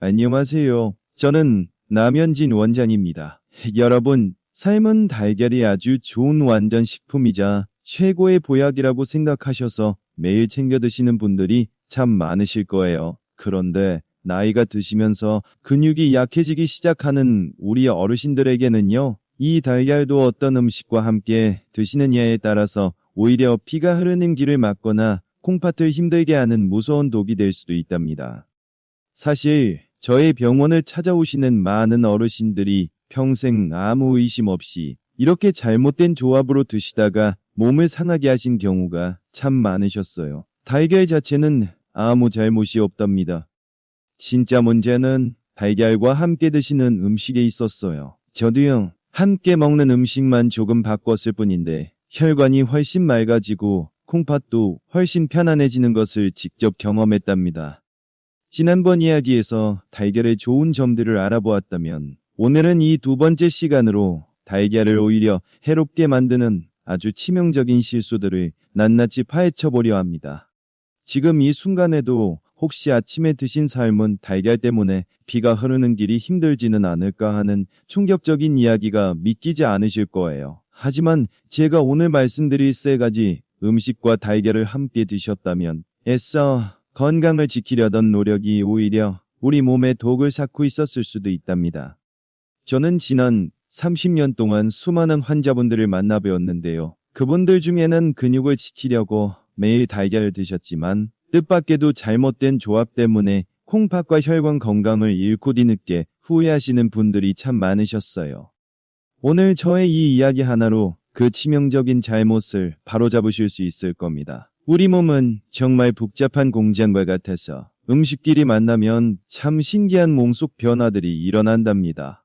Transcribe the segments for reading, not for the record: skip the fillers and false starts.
안녕하세요. 저는 남현진 원장입니다. 여러분, 삶은 달걀이 아주 좋은 완전 식품이자 최고의 보약이라고 생각하셔서 매일 챙겨 드시는 분들이 참 많으실 거예요. 그런데 나이가 드시면서 근육이 약해지기 시작하는 우리 어르신들에게는요, 이 달걀도 어떤 음식과 함께 드시느냐에 따라서 오히려 피가 흐르는 길을 막거나 콩팥을 힘들게 하는 무서운 독이 될 수도 있답니다. 사실 저희 병원을 찾아오시는 많은 어르신들이 평생 아무 의심 없이 이렇게 잘못된 조합으로 드시다가 몸을 상하게 하신 경우가 참 많으셨어요. 달걀 자체는 아무 잘못이 없답니다. 진짜 문제는 달걀과 함께 드시는 음식에 있었어요. 저도요, 함께 먹는 음식만 조금 바꿨을 뿐인데 혈관이 훨씬 맑아지고 콩팥도 훨씬 편안해지는 것을 직접 경험했답니다. 지난번 이야기에서 달걀의 좋은 점들을 알아보았다면 오늘은 이 두 번째 시간으로 달걀을 오히려 해롭게 만드는 아주 치명적인 실수들을 낱낱이 파헤쳐 보려 합니다. 지금 이 순간에도 혹시 아침에 드신 삶은 달걀 때문에 피가 흐르는 길이 힘들지는 않을까 하는 충격적인 이야기가 믿기지 않으실 거예요. 하지만 제가 오늘 말씀드릴 세 가지 음식과 달걀을 함께 드셨다면 애써 건강을 지키려던 노력이 오히려 우리 몸에 독을 쌓고 있었을 수도 있답니다. 저는 지난 30년 동안 수많은 환자분들을 만나뵈었는데요. 그분들 중에는 근육을 지키려고 매일 달걀을 드셨지만 뜻밖에도 잘못된 조합 때문에 콩팥과 혈관 건강을 잃고 뒤늦게 후회하시는 분들이 참 많으셨어요. 오늘 저의 이 이야기 하나로 그 치명적인 잘못을 바로잡으실 수 있을 겁니다. 우리 몸은 정말 복잡한 공장과 같아서 음식끼리 만나면 참 신기한 몸속 변화들이 일어난답니다.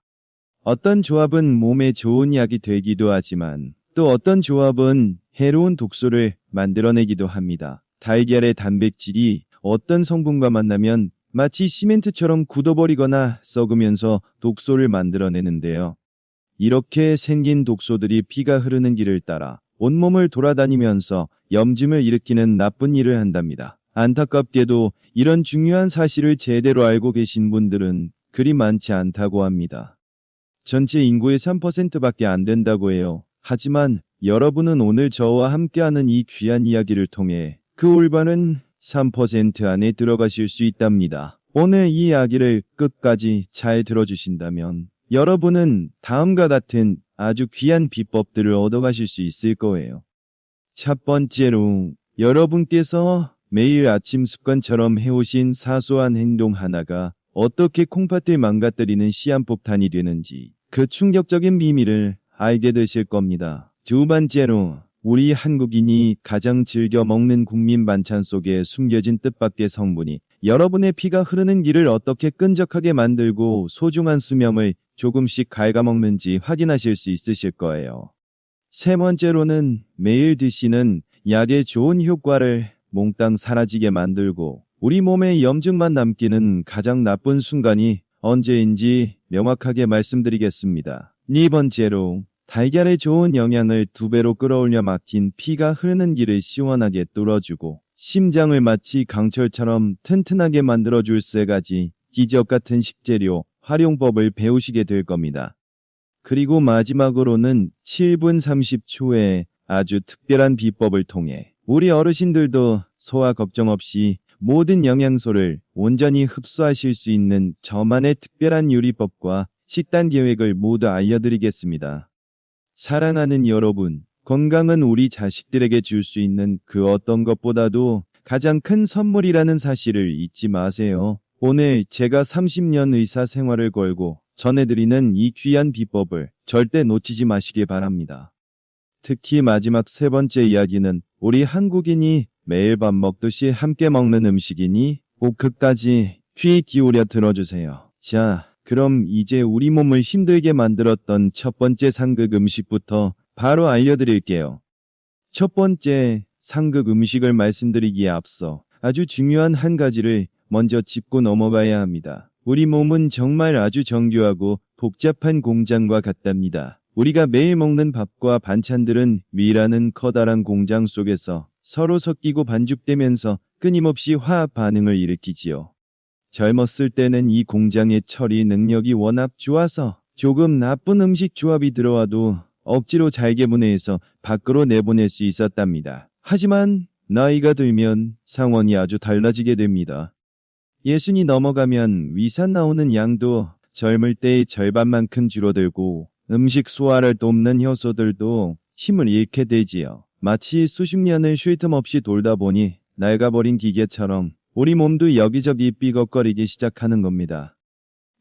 어떤 조합은 몸에 좋은 약이 되기도 하지만 또 어떤 조합은 해로운 독소를 만들어내기도 합니다. 달걀의 단백질이 어떤 성분과 만나면 마치 시멘트처럼 굳어버리거나 썩으면서 독소를 만들어내는데요. 이렇게 생긴 독소들이 피가 흐르는 길을 따라 온몸을 돌아다니면서 염증을 일으키는 나쁜 일을 한답니다. 안타깝게도 이런 중요한 사실을 제대로 알고 계신 분들은 그리 많지 않다고 합니다. 전체 인구의 3%밖에 안 된다고 해요. 하지만 여러분은 오늘 저와 함께하는 이 귀한 이야기를 통해 그 올바른 3% 안에 들어가실 수 있답니다. 오늘 이 이야기를 끝까지 잘 들어주신다면 여러분은 다음과 같은 아주 귀한 비법들을 얻어가실 수 있을 거예요. 첫 번째로 여러분께서 매일 아침 습관처럼 해오신 사소한 행동 하나가 어떻게 콩팥을 망가뜨리는 시한폭탄이 되는지 그 충격적인 비밀을 알게 되실 겁니다. 두 번째로 우리 한국인이 가장 즐겨 먹는 국민 반찬 속에 숨겨진 뜻밖의 성분이 여러분의 피가 흐르는 길을 어떻게 끈적하게 만들고 소중한 수명을 조금씩 갉아먹는지 확인하실 수 있으실 거예요. 세 번째로는 매일 드시는 약의 좋은 효과를 몽땅 사라지게 만들고 우리 몸에 염증만 남기는 가장 나쁜 순간이 언제인지 명확하게 말씀드리겠습니다. 네 번째로 달걀의 좋은 영양을 2배로 끌어올려 막힌 피가 흐르는 길을 시원하게 뚫어주고 심장을 마치 강철처럼 튼튼하게 만들어줄 3가지 기적 같은 식재료 활용법을 배우시게 될 겁니다. 그리고 마지막으로는 7분 30초의 아주 특별한 비법을 통해 우리 어르신들도 소화 걱정 없이 모든 영양소를 온전히 흡수하실 수 있는 저만의 특별한 요리법과 식단 계획을 모두 알려드리겠습니다. 사랑하는 여러분, 건강은 우리 자식들에게 줄 수 있는 그 어떤 것보다도 가장 큰 선물이라는 사실을 잊지 마세요. 오늘 제가 30년 의사 생활을 걸고 전해드리는 이 귀한 비법을 절대 놓치지 마시기 바랍니다. 특히 마지막 3번째 이야기는 우리 한국인이 매일 밥 먹듯이 함께 먹는 음식이니 꼭 끝까지 귀 기울여 들어주세요. 자, 그럼 이제 우리 몸을 힘들게 만들었던 첫 번째 상극 음식부터 바로 알려드릴게요. 첫 번째 상극 음식을 말씀드리기에 앞서 아주 중요한 한 가지를 먼저 짚고 넘어가야 합니다. 우리 몸은 정말 아주 정교하고 복잡한 공장과 같답니다. 우리가 매일 먹는 밥과 반찬들은 위라는 커다란 공장 속에서 서로 섞이고 반죽되면서 끊임없이 화학 반응을 일으키지요. 젊었을 때는 이 공장의 처리 능력이 워낙 좋아서 조금 나쁜 음식 조합이 들어와도 억지로 잘게 분해해서 밖으로 내보낼 수 있었답니다. 하지만 나이가 들면 상황이 아주 달라지게 됩니다. 예순이 넘어가면 위산 나오는 양도 젊을 때의 절반만큼 줄어들고 음식 소화를 돕는 효소들도 힘을 잃게 되지요. 마치 수십 년을 쉴 틈 없이 돌다 보니 낡아버린 기계처럼 우리 몸도 여기저기 삐걱거리기 시작하는 겁니다.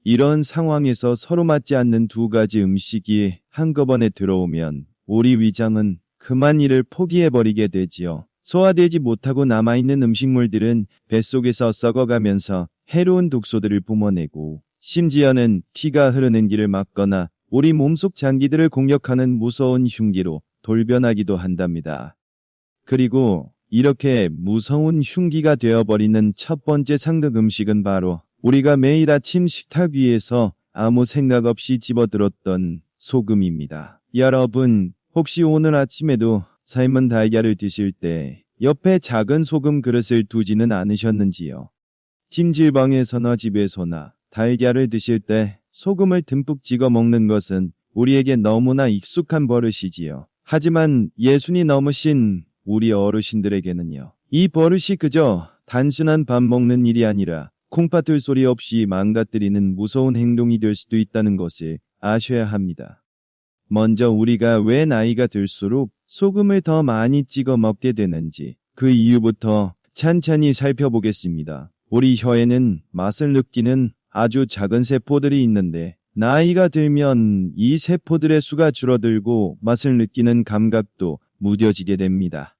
이런 상황에서 서로 맞지 않는 두 가지 음식이 한꺼번에 들어오면 우리 위장은 그만 이를 포기해버리게 되지요. 소화되지 못하고 남아있는 음식물들은 뱃속에서 썩어가면서 해로운 독소들을 뿜어내고 심지어는 피가 흐르는 길을 막거나 우리 몸속 장기들을 공격하는 무서운 흉기로 돌변하기도 한답니다. 그리고 이렇게 무서운 흉기가 되어버리는 첫 번째 상급 음식은 바로 우리가 매일 아침 식탁 위에서 아무 생각 없이 집어들었던 소금입니다. 여러분, 혹시 오늘 아침에도 삶은 달걀을 드실 때 옆에 작은 소금 그릇을 두지는 않으셨는지요? 찜질방에서나 집에서나 달걀을 드실 때 소금을 듬뿍 찍어 먹는 것은 우리에게 너무나 익숙한 버릇이지요. 하지만 예순이 넘으신 우리 어르신들에게는요, 이 버릇이 그저 단순한 밥 먹는 일이 아니라 콩팥을 소리 없이 망가뜨리는 무서운 행동이 될 수도 있다는 것을 아셔야 합니다. 먼저 우리가 왜 나이가 들수록 소금을 더 많이 찍어 먹게 되는지 그 이유부터 찬찬히 살펴보겠습니다. 우리 혀에는 맛을 느끼는 아주 작은 세포들이 있는데 나이가 들면 이 세포들의 수가 줄어들고 맛을 느끼는 감각도 무뎌지게 됩니다.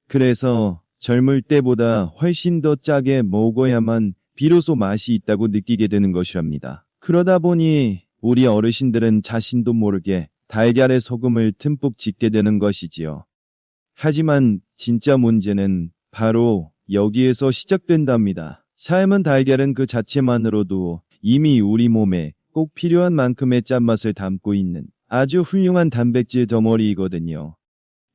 그래서 젊을 때보다 훨씬 더 짜게 먹어야만 비로소 맛이 있다고 느끼게 되는 것이랍니다. 그러다 보니 우리 어르신들은 자신도 모르게 달걀에 소금을 듬뿍 짓게 되는 것이지요. 하지만 진짜 문제는 바로 여기에서 시작된답니다. 삶은 달걀은 그 자체만으로도 이미 우리 몸에 꼭 필요한 만큼의 짠맛을 담고 있는 아주 훌륭한 단백질 덩어리이거든요.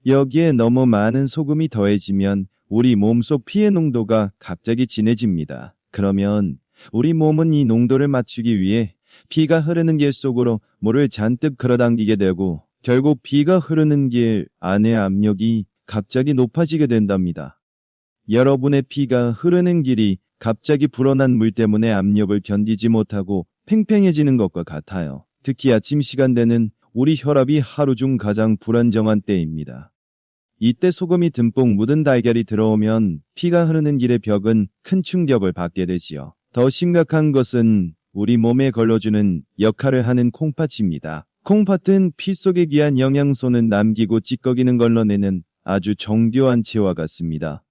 여기에 너무 많은 소금이 더해지면 우리 몸속 피의 농도가 갑자기 진해집니다. 그러면 우리 몸은 이 농도를 맞추기 위해 피가 흐르는 길 속으로 물을 잔뜩 끌어당기게 되고 결국 피가 흐르는 길 안의 압력이 갑자기 높아지게 된답니다. 여러분의 피가 흐르는 길이 갑자기 불어난 물 때문에 압력을 견디지 못하고 팽팽해지는 것과 같아요. 특히 아침 시간대는 우리 혈압이 하루 중 가장 불안정한 때입니다. 이때 소금이 듬뿍 묻은 달걀이 들어오면 피가 흐르는 길의 벽은 큰 충격을 받게 되지요. 더 심각한 것은 우리 몸에 걸러주는 역할을 하는 콩팥입니다. 콩팥은 피 속에 귀한 영양소는 남기고 찌꺼기는 걸러내는 아주 정교한 체와 같습니다.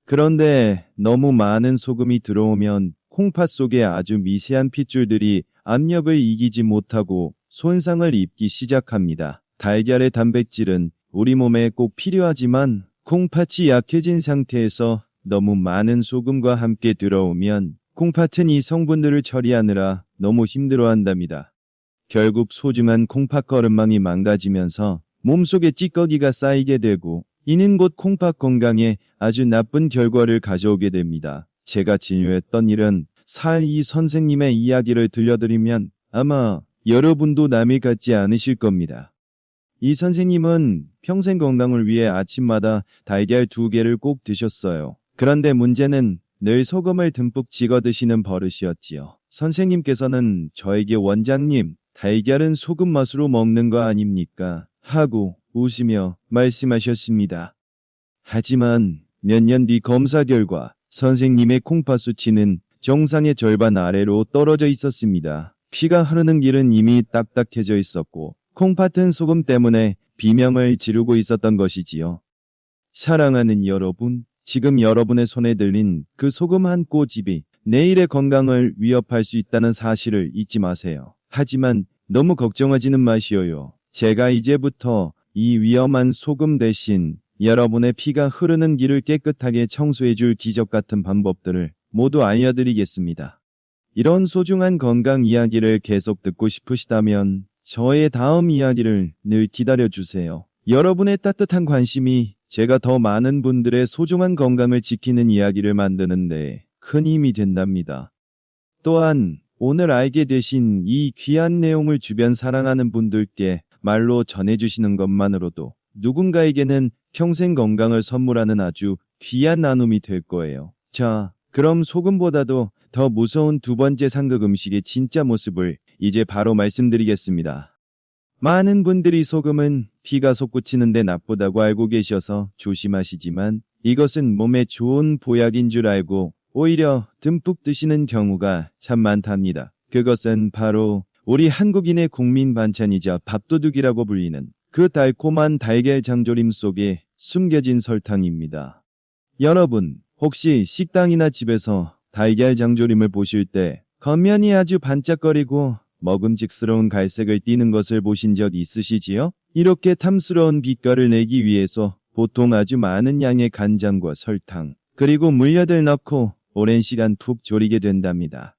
그런데 너무 많은 소금이 들어오면 콩팥 속에 아주 미세한 핏줄들이 압력을 이기지 못하고 손상을 입기 시작합니다. 달걀의 단백질은 우리 몸에 꼭 필요하지만 콩팥이 약해진 상태에서 너무 많은 소금과 함께 들어오면 콩팥은 이 성분들을 처리하느라 너무 힘들어한답니다. 결국 소중한 콩팥 거름망이 망가지면서 몸속에 찌꺼기가 쌓이게 되고 이는 곧 콩팥 건강에 아주 나쁜 결과를 가져오게 됩니다. 제가 진료했던 일은 이 선생님의 이야기를 들려드리면 아마 여러분도 남일 같지 않으실 겁니다. 이 선생님은 평생 건강을 위해 아침마다 달걀 2개를 꼭 드셨어요. 그런데 문제는 늘 소금을 듬뿍 찍어 드시는 버릇이었지요. 선생님께서는 저에게 원장님, 달걀은 소금 맛으로 먹는 거 아닙니까? 하고 웃으며 말씀하셨습니다. 하지만 몇 년 뒤 검사 결과 선생님의 콩팥 수치는 정상의 절반 아래로 떨어져 있었습니다. 피가 흐르는 길은 이미 딱딱해져 있었고 콩팥은 소금 때문에 비명을 지르고 있었던 것이지요. 사랑하는 여러분, 지금 여러분의 손에 들린 그 소금 한 꼬집이 내일의 건강을 위협할 수 있다는 사실을 잊지 마세요. 하지만 너무 걱정하지는 마시어요. 제가 이제부터 이 위험한 소금 대신 여러분의 피가 흐르는 길을 깨끗하게 청소해줄 기적 같은 방법들을 모두 알려드리겠습니다. 이런 소중한 건강 이야기를 계속 듣고 싶으시다면 저의 다음 이야기를 늘 기다려주세요. 여러분의 따뜻한 관심이 제가 더 많은 분들의 소중한 건강을 지키는 이야기를 만드는데 큰 힘이 된답니다. 또한 오늘 알게 되신 이 귀한 내용을 주변 사랑하는 분들께 말로 전해주시는 것만으로도 누군가에게는 평생 건강을 선물하는 아주 귀한 나눔이 될 거예요. 자, 그럼 소금보다도 더 무서운 두 번째 상극 음식의 진짜 모습을 이제 바로 말씀드리겠습니다. 많은 분들이 소금은 피가 솟구치는데 나쁘다고 알고 계셔서 조심하시지만 이것은 몸에 좋은 보약인 줄 알고 오히려 듬뿍 드시는 경우가 참 많답니다. 그것은 바로 우리 한국인의 국민 반찬이자 밥도둑이라고 불리는 그 달콤한 달걀 장조림 속에 숨겨진 설탕입니다. 여러분, 혹시 식당이나 집에서 달걀 장조림을 보실 때 겉면이 아주 반짝거리고 먹음직스러운 갈색을 띠는 것을 보신 적 있으시지요? 이렇게 탐스러운 빛깔을 내기 위해서 보통 아주 많은 양의 간장과 설탕, 그리고 물엿을 넣고 오랜 시간 푹 졸이게 된답니다.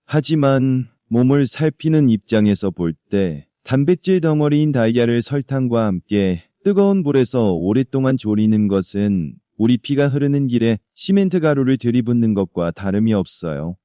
하지만 몸을 살피는 입장에서 볼 때 단백질 덩어리인 달걀을 설탕과 함께 뜨거운 불에서 오랫동안 졸이는 것은 우리 피가 흐르는 길에 시멘트 가루를 들이붓는 것과 다름이 없어요.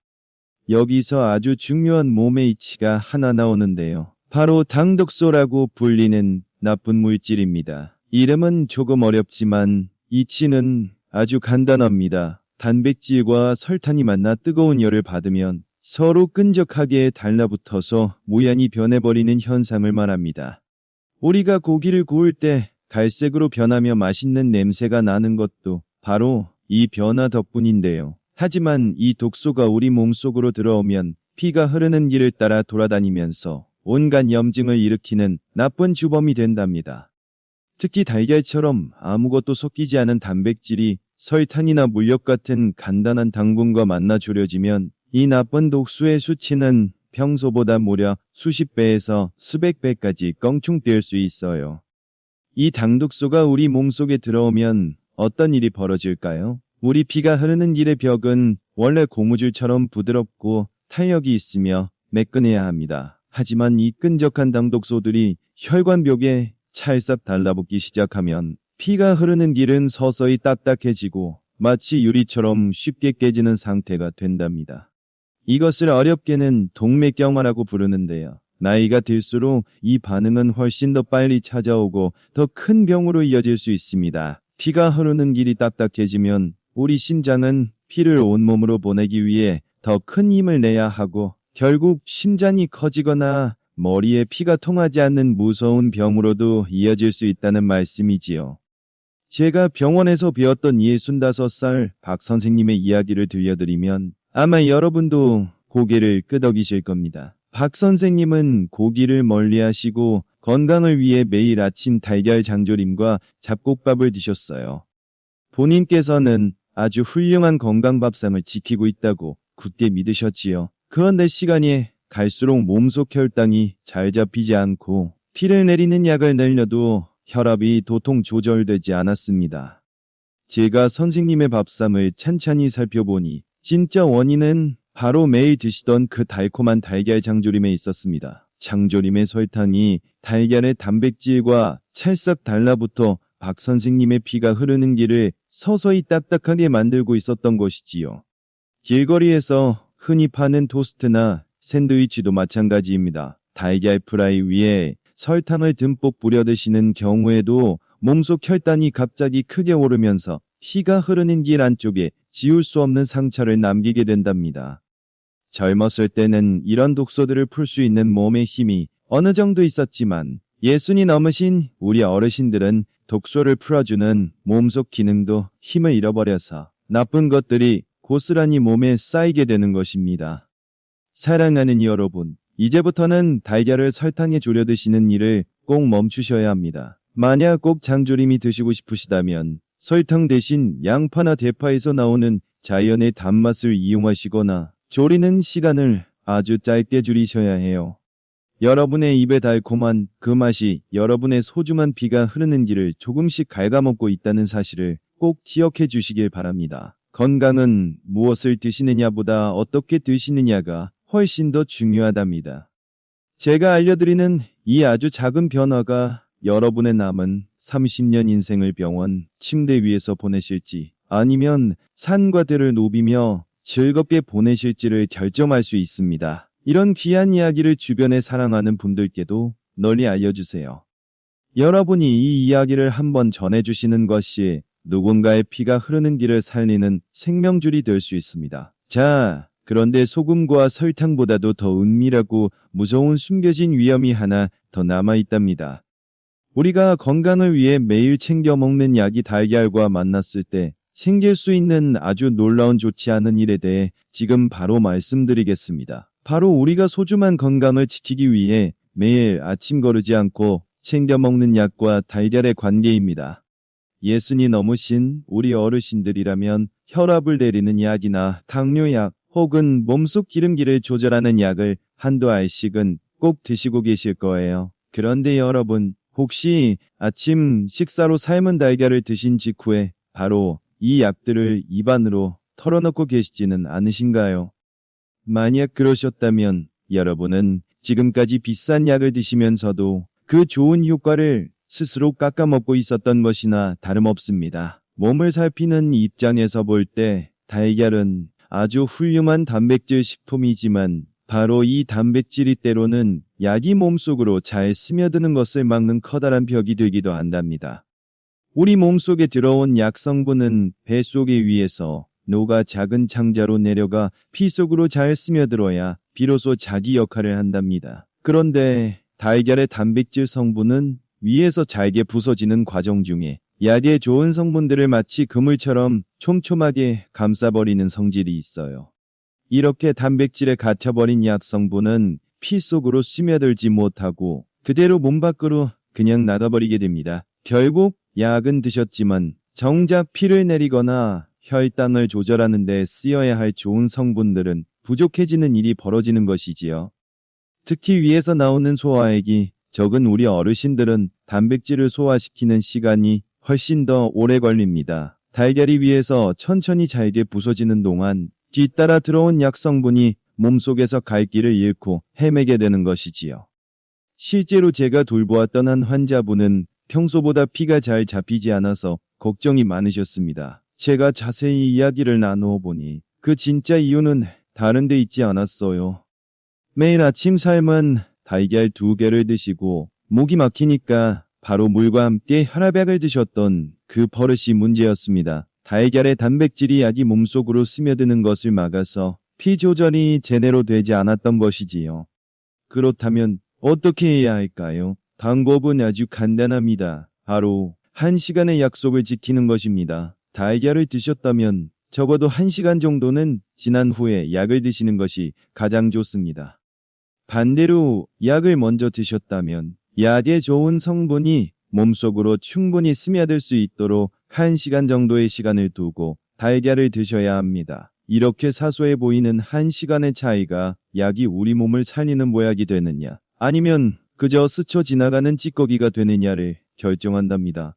여기서 아주 중요한 몸의 이치가 하나 나오는데요. 바로 당독소라고 불리는 나쁜 물질입니다. 이름은 조금 어렵지만 이치는 아주 간단합니다. 단백질과 설탕이 만나 뜨거운 열을 받으면 서로 끈적하게 달라붙어서 모양이 변해버리는 현상을 말합니다. 우리가 고기를 구울 때 갈색으로 변하며 맛있는 냄새가 나는 것도 바로 이 변화 덕분인데요. 하지만 이 독소가 우리 몸속으로 들어오면 피가 흐르는 길을 따라 돌아다니면서 온갖 염증을 일으키는 나쁜 주범이 된답니다. 특히 달걀처럼 아무것도 섞이지 않은 단백질이 설탕이나 물엿 같은 간단한 당분과 만나 졸여지면 이 나쁜 독소의 수치는 평소보다 무려 수십 배에서 수백 배까지 껑충 뛸 수 있어요. 이 당독소가 우리 몸속에 들어오면 어떤 일이 벌어질까요? 우리 피가 흐르는 길의 벽은 원래 고무줄처럼 부드럽고 탄력이 있으며 매끈해야 합니다. 하지만 이 끈적한 당독소들이 혈관벽에 찰싹 달라붙기 시작하면 피가 흐르는 길은 서서히 딱딱해지고 마치 유리처럼 쉽게 깨지는 상태가 된답니다. 이것을 어렵게는 동맥경화라고 부르는데요. 나이가 들수록 이 반응은 훨씬 더 빨리 찾아오고 더 큰 병으로 이어질 수 있습니다. 피가 흐르는 길이 딱딱해지면 우리 심장은 피를 온몸으로 보내기 위해 더 큰 힘을 내야 하고 결국 심장이 커지거나 머리에 피가 통하지 않는 무서운 병으로도 이어질 수 있다는 말씀이지요. 제가 병원에서 배웠던 65살 박 선생님의 이야기를 들려드리면 아마 여러분도 고개를 끄덕이실 겁니다. 박 선생님은 고기를 멀리하시고 건강을 위해 매일 아침 달걀 장조림과 잡곡밥을 드셨어요. 본인께서는 아주 훌륭한 건강밥상을 지키고 있다고 굳게 믿으셨지요. 그런데 시간이 갈수록 몸속 혈당이 잘 잡히지 않고 피를 내리는 약을 내려도 혈압이 도통 조절되지 않았습니다. 제가 선생님의 밥상을 찬찬히 살펴보니 진짜 원인은 바로 매일 드시던 그 달콤한 달걀 장조림에 있었습니다. 장조림의 설탕이 달걀의 단백질과 찰싹 달라붙어 박 선생님의 피가 흐르는 길을 서서히 딱딱하게 만들고 있었던 것이지요. 길거리에서 흔히 파는 토스트나 샌드위치도 마찬가지입니다. 달걀 프라이 위에 설탕을 듬뿍 뿌려 드시는 경우에도 몸속 혈당이 갑자기 크게 오르면서 피가 흐르는 길 안쪽에 지울 수 없는 상처를 남기게 된답니다. 젊었을 때는 이런 독소들을 풀 수 있는 몸의 힘이 어느 정도 있었지만 예순이 넘으신 우리 어르신들은 독소를 풀어주는 몸속 기능도 힘을 잃어버려서 나쁜 것들이 고스란히 몸에 쌓이게 되는 것입니다. 사랑하는 여러분, 이제부터는 달걀을 설탕에 졸여 드시는 일을 꼭 멈추셔야 합니다. 만약 꼭 장조림이 드시고 싶으시다면 설탕 대신 양파나 대파에서 나오는 자연의 단맛을 이용하시거나 조리는 시간을 아주 짧게 줄이셔야 해요. 여러분의 입에 달콤한 그 맛이 여러분의 소중한 피가 흐르는 길을 조금씩 갉아먹고 있다는 사실을 꼭 기억해 주시길 바랍니다. 건강은 무엇을 드시느냐보다 어떻게 드시느냐가 훨씬 더 중요하답니다. 제가 알려드리는 이 아주 작은 변화가 여러분의 남은 30년 인생을 병원 침대 위에서 보내실지 아니면 산과 들을 누비며 즐겁게 보내실지를 결정할 수 있습니다. 이런 귀한 이야기를 주변에 사랑하는 분들께도 널리 알려주세요. 여러분이 이 이야기를 한번 전해주시는 것이 누군가의 피가 흐르는 길을 살리는 생명줄이 될 수 있습니다. 자, 그런데 소금과 설탕보다도 더 은밀하고 무서운 숨겨진 위험이 하나 더 남아있답니다. 우리가 건강을 위해 매일 챙겨 먹는 약이 달걀과 만났을 때 생길 수 있는 아주 놀라운 좋지 않은 일에 대해 지금 바로 말씀드리겠습니다. 바로 우리가 소중한 건강을 지키기 위해 매일 아침 거르지 않고 챙겨 먹는 약과 달걀의 관계입니다. 예순이 넘으신 우리 어르신들이라면 혈압을 내리는 약이나 당뇨약 혹은 몸속 기름기를 조절하는 약을 한두 알씩은 꼭 드시고 계실 거예요. 그런데 여러분, 혹시 아침 식사로 삶은 달걀을 드신 직후에 바로 이 약들을 입안으로 털어넣고 계시지는 않으신가요? 만약 그러셨다면 여러분은 지금까지 비싼 약을 드시면서도 그 좋은 효과를 스스로 깎아먹고 있었던 것이나 다름없습니다. 몸을 살피는 입장에서 볼 때 달걀은 아주 훌륭한 단백질 식품이지만 바로 이 단백질이 때로는 약이 몸속으로 잘 스며드는 것을 막는 커다란 벽이 되기도 한답니다. 우리 몸속에 들어온 약 성분은 뱃속에 위에서 녹아 작은 창자로 내려가 피 속으로 잘 스며들어야 비로소 자기 역할을 한답니다. 그런데 달걀의 단백질 성분은 위에서 잘게 부서지는 과정 중에 약의 좋은 성분들을 마치 그물처럼 촘촘하게 감싸버리는 성질이 있어요. 이렇게 단백질에 갇혀버린 약 성분은 피 속으로 스며들지 못하고 그대로 몸 밖으로 그냥 나가버리게 됩니다. 결국 약은 드셨지만 정작 피를 내리거나 혈당을 조절하는 데 쓰여야 할 좋은 성분들은 부족해지는 일이 벌어지는 것이지요. 특히 위에서 나오는 소화액이 적은 우리 어르신들은 단백질을 소화시키는 시간이 훨씬 더 오래 걸립니다. 달걀이 위에서 천천히 잘게 부서지는 동안 뒤따라 들어온 약 성분이 몸속에서 갈 길을 잃고 헤매게 되는 것이지요. 실제로 제가 돌보았던 한 환자분은 평소보다 피가 잘 잡히지 않아서 걱정이 많으셨습니다. 제가 자세히 이야기를 나누어 보니 그 진짜 이유는 다른 데 있지 않았어요. 매일 아침 삶은 달걀 2개를 드시고 목이 막히니까 바로 물과 함께 혈압약을 드셨던 그 버릇이 문제였습니다. 달걀의 단백질이 약이 몸속으로 스며드는 것을 막아서 피 조절이 제대로 되지 않았던 것이지요. 그렇다면 어떻게 해야 할까요? 방법은 아주 간단합니다. 바로 1시간의 약속을 지키는 것입니다. 달걀을 드셨다면 적어도 1시간 정도는 지난 후에 약을 드시는 것이 가장 좋습니다. 반대로 약을 먼저 드셨다면 약의 좋은 성분이 몸속으로 충분히 스며들 수 있도록 1시간 정도의 시간을 두고 달걀을 드셔야 합니다. 이렇게 사소해 보이는 1시간의 차이가 약이 우리 몸을 살리는 모약이 되느냐, 아니면 그저 스쳐 지나가는 찌꺼기가 되느냐를 결정한답니다.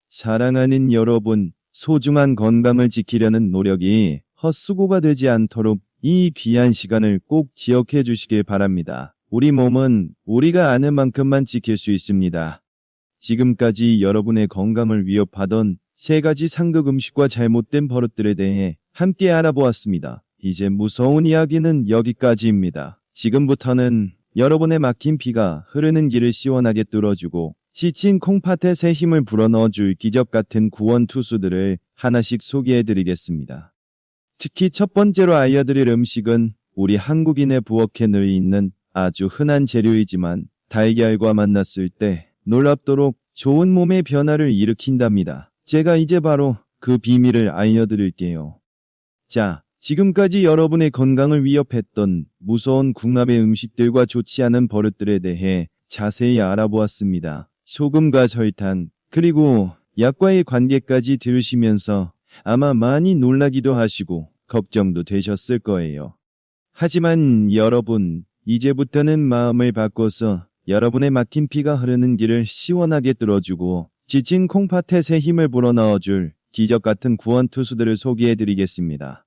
사랑하는 여러분, 소중한 건강을 지키려는 노력이 헛수고가 되지 않도록 이 귀한 시간을 꼭 기억해 주시길 바랍니다. 우리 몸은 우리가 아는 만큼만 지킬 수 있습니다. 지금까지 여러분의 건강을 위협하던 3가지 상극 음식과 잘못된 버릇들에 대해 함께 알아보았습니다. 이제 무서운 이야기는 여기까지입니다. 지금부터는 여러분의 막힌 피가 흐르는 길을 시원하게 뚫어주고 지친 콩팥에 새 힘을 불어넣어줄 기적 같은 구원 투수들을 하나씩 소개해드리겠습니다. 특히 첫 번째로 알려드릴 음식은 우리 한국인의 부엌에 늘 있는 아주 흔한 재료이지만 달걀과 만났을 때 놀랍도록 좋은 몸의 변화를 일으킨답니다. 제가 이제 바로 그 비밀을 알려드릴게요. 자, 지금까지 여러분의 건강을 위협했던 무서운 궁합의 음식들과 좋지 않은 버릇들에 대해 자세히 알아보았습니다. 소금과 설탕, 그리고 약과의 관계까지 들으시면서 아마 많이 놀라기도 하시고 걱정도 되셨을 거예요. 하지만 여러분, 이제부터는 마음을 바꿔서 여러분의 막힌 피가 흐르는 길을 시원하게 뚫어주고 지친 콩팥에 새 힘을 불어넣어줄 기적 같은 구원 투수들을 소개해드리겠습니다.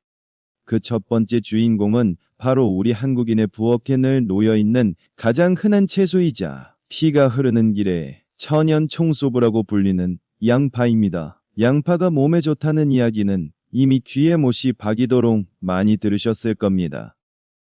그 첫 번째 주인공은 바로 우리 한국인의 부엌에 늘 놓여있는 가장 흔한 채소이자 피가 흐르는 길에 천연 청소부라고 불리는 양파입니다. 양파가 몸에 좋다는 이야기는 이미 귀에 못이 박이도록 많이 들으셨을 겁니다.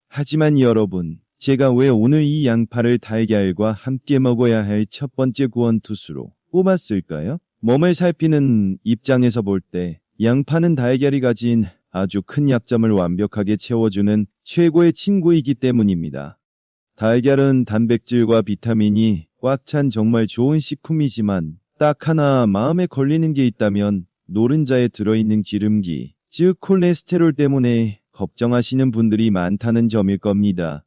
하지만 여러분, 제가 왜 오늘 이 양파를 달걀과 함께 먹어야 할 첫 번째 구원투수로 꼽았을까요? 몸을 살피는 입장에서 볼 때 양파는 달걀이 가진 아주 큰 약점을 완벽하게 채워주는 최고의 친구이기 때문입니다. 달걀은 단백질과 비타민이 꽉 찬 정말 좋은 식품이지만 딱 하나 마음에 걸리는 게 있다면 노른자에 들어있는 기름기, 즉 콜레스테롤 때문에 걱정하시는 분들이 많다는 점일 겁니다.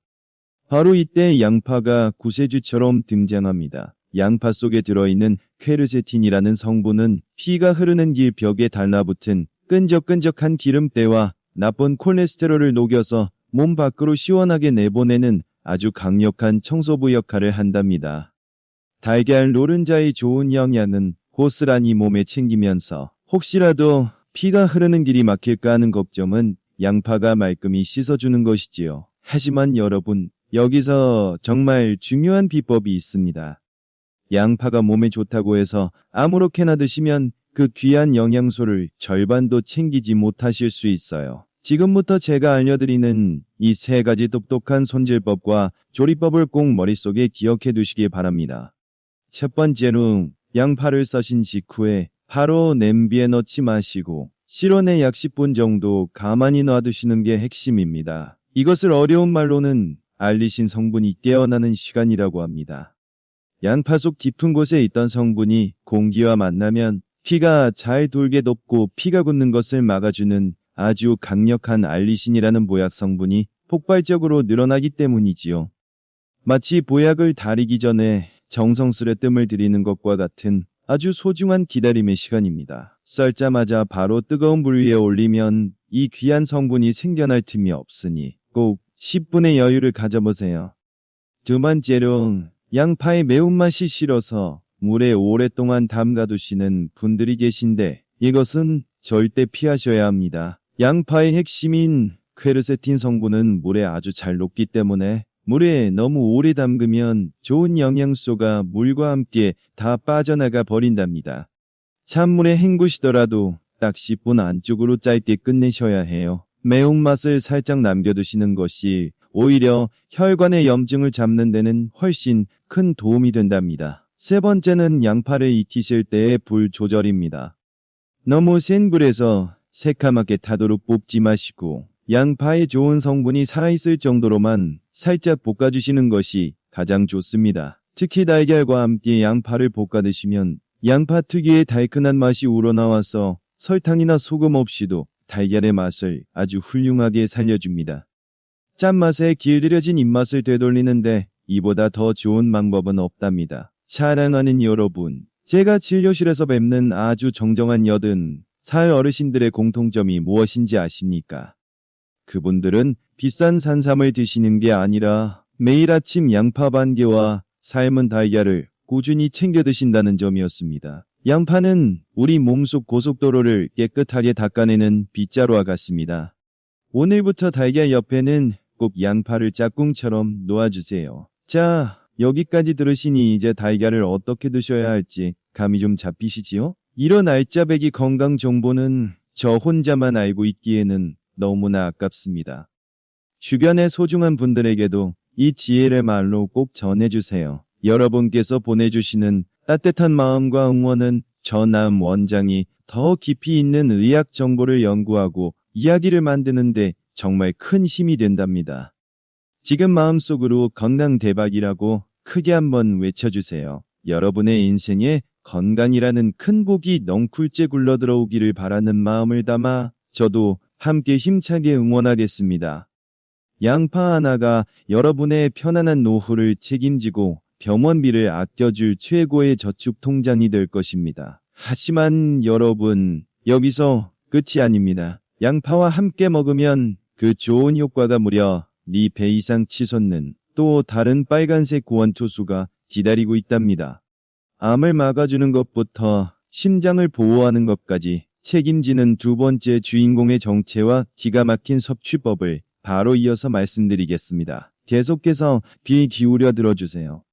바로 이때 양파가 구세주처럼 등장합니다. 양파 속에 들어있는 퀘르세틴이라는 성분은 피가 흐르는 길 벽에 달라붙은 끈적끈적한 기름때와 나쁜 콜레스테롤을 녹여서 몸 밖으로 시원하게 내보내는 아주 강력한 청소부 역할을 한답니다. 달걀 노른자의 좋은 영양은 고스란히 몸에 챙기면서 혹시라도 피가 흐르는 길이 막힐까 하는 걱정은 양파가 말끔히 씻어주는 것이지요. 하지만 여러분, 여기서 정말 중요한 비법이 있습니다. 양파가 몸에 좋다고 해서 아무렇게나 드시면 그 귀한 영양소를 절반도 챙기지 못하실 수 있어요. 지금부터 제가 알려드리는 이 3가지 똑똑한 손질법과 조리법을 꼭 머릿속에 기억해 두시기 바랍니다. 첫 번째로 양파를 써신 직후에 바로 냄비에 넣지 마시고 실온에 약 10분 정도 가만히 놔두시는 게 핵심입니다. 이것을 어려운 말로는 알리신 성분이 깨어나는 시간이라고 합니다. 양파 속 깊은 곳에 있던 성분이 공기와 만나면 피가 잘 돌게 덮고 피가 굳는 것을 막아주는 아주 강력한 알리신이라는 보약 성분이 폭발적으로 늘어나기 때문이지요. 마치 보약을 다리기 전에 정성스레 뜸을 들이는 것과 같은 아주 소중한 기다림의 시간입니다. 썰자마자 바로 뜨거운 불 위에 올리면 이 귀한 성분이 생겨날 틈이 없으니 꼭 10분의 여유를 가져보세요. 두 번째로 양파의 매운맛이 싫어서 물에 오랫동안 담가두시는 분들이 계신데 이것은 절대 피하셔야 합니다. 양파의 핵심인 퀘르세틴 성분은 물에 아주 잘 녹기 때문에 물에 너무 오래 담그면 좋은 영양소가 물과 함께 다 빠져나가 버린답니다. 찬물에 헹구시더라도 딱 10분 안쪽으로 짧게 끝내셔야 해요. 매운맛을 살짝 남겨두시는 것이 오히려 혈관의 염증을 잡는 데는 훨씬 큰 도움이 된답니다. 세 번째는 양파를 익히실 때의 불 조절입니다. 너무 센 불에서 새카맣게 타도록 볶지 마시고 양파의 좋은 성분이 살아있을 정도로만 살짝 볶아주시는 것이 가장 좋습니다. 특히 달걀과 함께 양파를 볶아 드시면 양파 특유의 달큰한 맛이 우러나와서 설탕이나 소금 없이도 달걀의 맛을 아주 훌륭하게 살려줍니다. 짠맛에 길들여진 입맛을 되돌리는데 이보다 더 좋은 방법은 없답니다. 사랑하는 여러분, 제가 진료실에서 뵙는 아주 정정한 80살 어르신들의 공통점이 무엇인지 아십니까? 그분들은 비싼 산삼을 드시는 게 아니라 매일 아침 양파 반 개와 삶은 달걀을 꾸준히 챙겨 드신다는 점이었습니다. 양파는 우리 몸속 고속도로를 깨끗하게 닦아내는 빗자루와 같습니다. 오늘부터 달걀 옆에는 꼭 양파를 짝꿍처럼 놓아주세요. 자, 여기까지 들으시니 이제 달걀을 어떻게 드셔야 할지 감이 좀 잡히시지요? 이런 알짜배기 건강 정보는 저 혼자만 알고 있기에는 너무나 아깝습니다. 주변의 소중한 분들에게도 이 지혜를 말로 꼭 전해주세요. 여러분께서 보내주시는 따뜻한 마음과 응원은 전암 원장이 더 깊이 있는 의학 정보를 연구하고 이야기를 만드는데 정말 큰 힘이 된답니다. 지금 마음속으로 건강 대박이라고 크게 한번 외쳐주세요. 여러분의 인생에 건강이라는 큰 복이 넝쿨째 굴러들어오기를 바라는 마음을 담아 저도 함께 힘차게 응원하겠습니다. 양파 하나가 여러분의 편안한 노후를 책임지고 병원비를 아껴줄 최고의 저축 통장이 될 것입니다. 하지만 여러분, 여기서 끝이 아닙니다. 양파와 함께 먹으면 그 좋은 효과가 무려 4배 이상 치솟는 또 다른 빨간색 구원투수가 기다리고 있답니다. 암을 막아주는 것부터 심장을 보호하는 것까지 책임지는 두 번째 주인공의 정체와 기가 막힌 섭취법을 바로 이어서 말씀드리겠습니다. 계속해서 귀 기울여 들어주세요.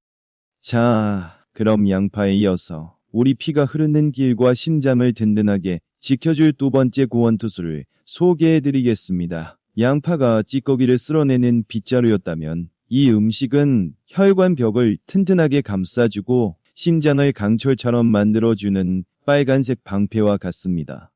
자, 그럼 양파에 이어서 우리 피가 흐르는 길과 심장을 든든하게 지켜줄 두 번째 구원투수를 소개해드리겠습니다. 양파가 찌꺼기를 쓸어내는 빗자루였다면 이 음식은 혈관 벽을 튼튼하게 감싸주고 심장을 강철처럼 만들어주는 빨간색 방패와 같습니다.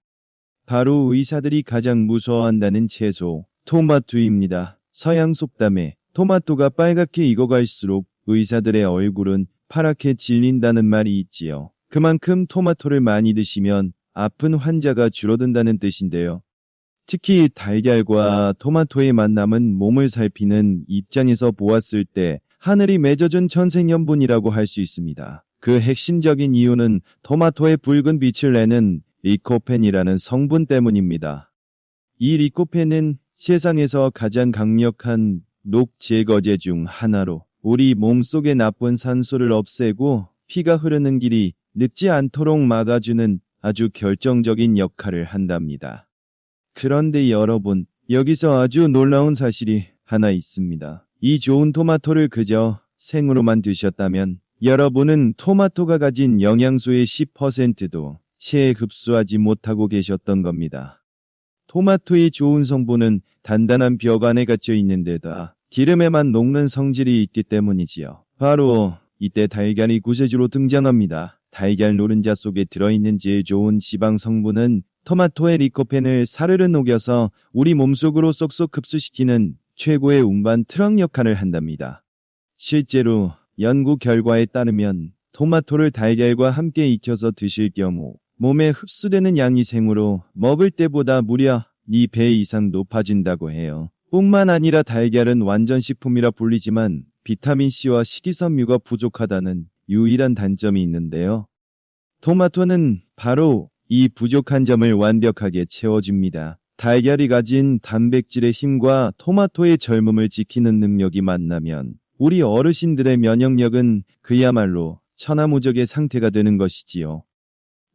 바로 의사들이 가장 무서워한다는 채소, 토마토입니다. 서양 속담에 토마토가 빨갛게 익어갈수록 의사들의 얼굴은 파랗게 질린다는 말이 있지요. 그만큼 토마토를 많이 드시면 아픈 환자가 줄어든다는 뜻인데요. 특히 달걀과 토마토의 만남은 몸을 살피는 입장에서 보았을 때 하늘이 맺어준 천생연분이라고 할 수 있습니다. 그 핵심적인 이유는 토마토의 붉은 빛을 내는 리코펜이라는 성분 때문입니다. 이 리코펜은 세상에서 가장 강력한 녹 제거제 중 하나로 우리 몸속의 나쁜 산소를 없애고 피가 흐르는 길이 늦지 않도록 막아주는 아주 결정적인 역할을 한답니다. 그런데 여러분, 여기서 아주 놀라운 사실이 하나 있습니다. 이 좋은 토마토를 그저 생으로만 드셨다면 여러분은 토마토가 가진 영양소의 10%도 체에 흡수하지 못하고 계셨던 겁니다. 토마토의 좋은 성분은 단단한 벽 안에 갇혀 있는 데다 기름에만 녹는 성질이 있기 때문이지요. 바로 이때 달걀이 구세주로 등장합니다. 달걀 노른자 속에 들어있는 제일 좋은 지방 성분은 토마토의 리코펜을 사르르 녹여서 우리 몸속으로 쏙쏙 흡수시키는 최고의 운반 트럭 역할을 한답니다. 실제로 연구 결과에 따르면 토마토를 달걀과 함께 익혀서 드실 경우 몸에 흡수되는 양이 생으로 먹을 때보다 무려 2배 이상 높아진다고 해요. 뿐만 아니라 달걀은 완전식품이라 불리지만 비타민C와 식이섬유가 부족하다는 유일한 단점이 있는데요. 토마토는 바로 이 부족한 점을 완벽하게 채워줍니다. 달걀이 가진 단백질의 힘과 토마토의 젊음을 지키는 능력이 만나면 우리 어르신들의 면역력은 그야말로 천하무적의 상태가 되는 것이지요.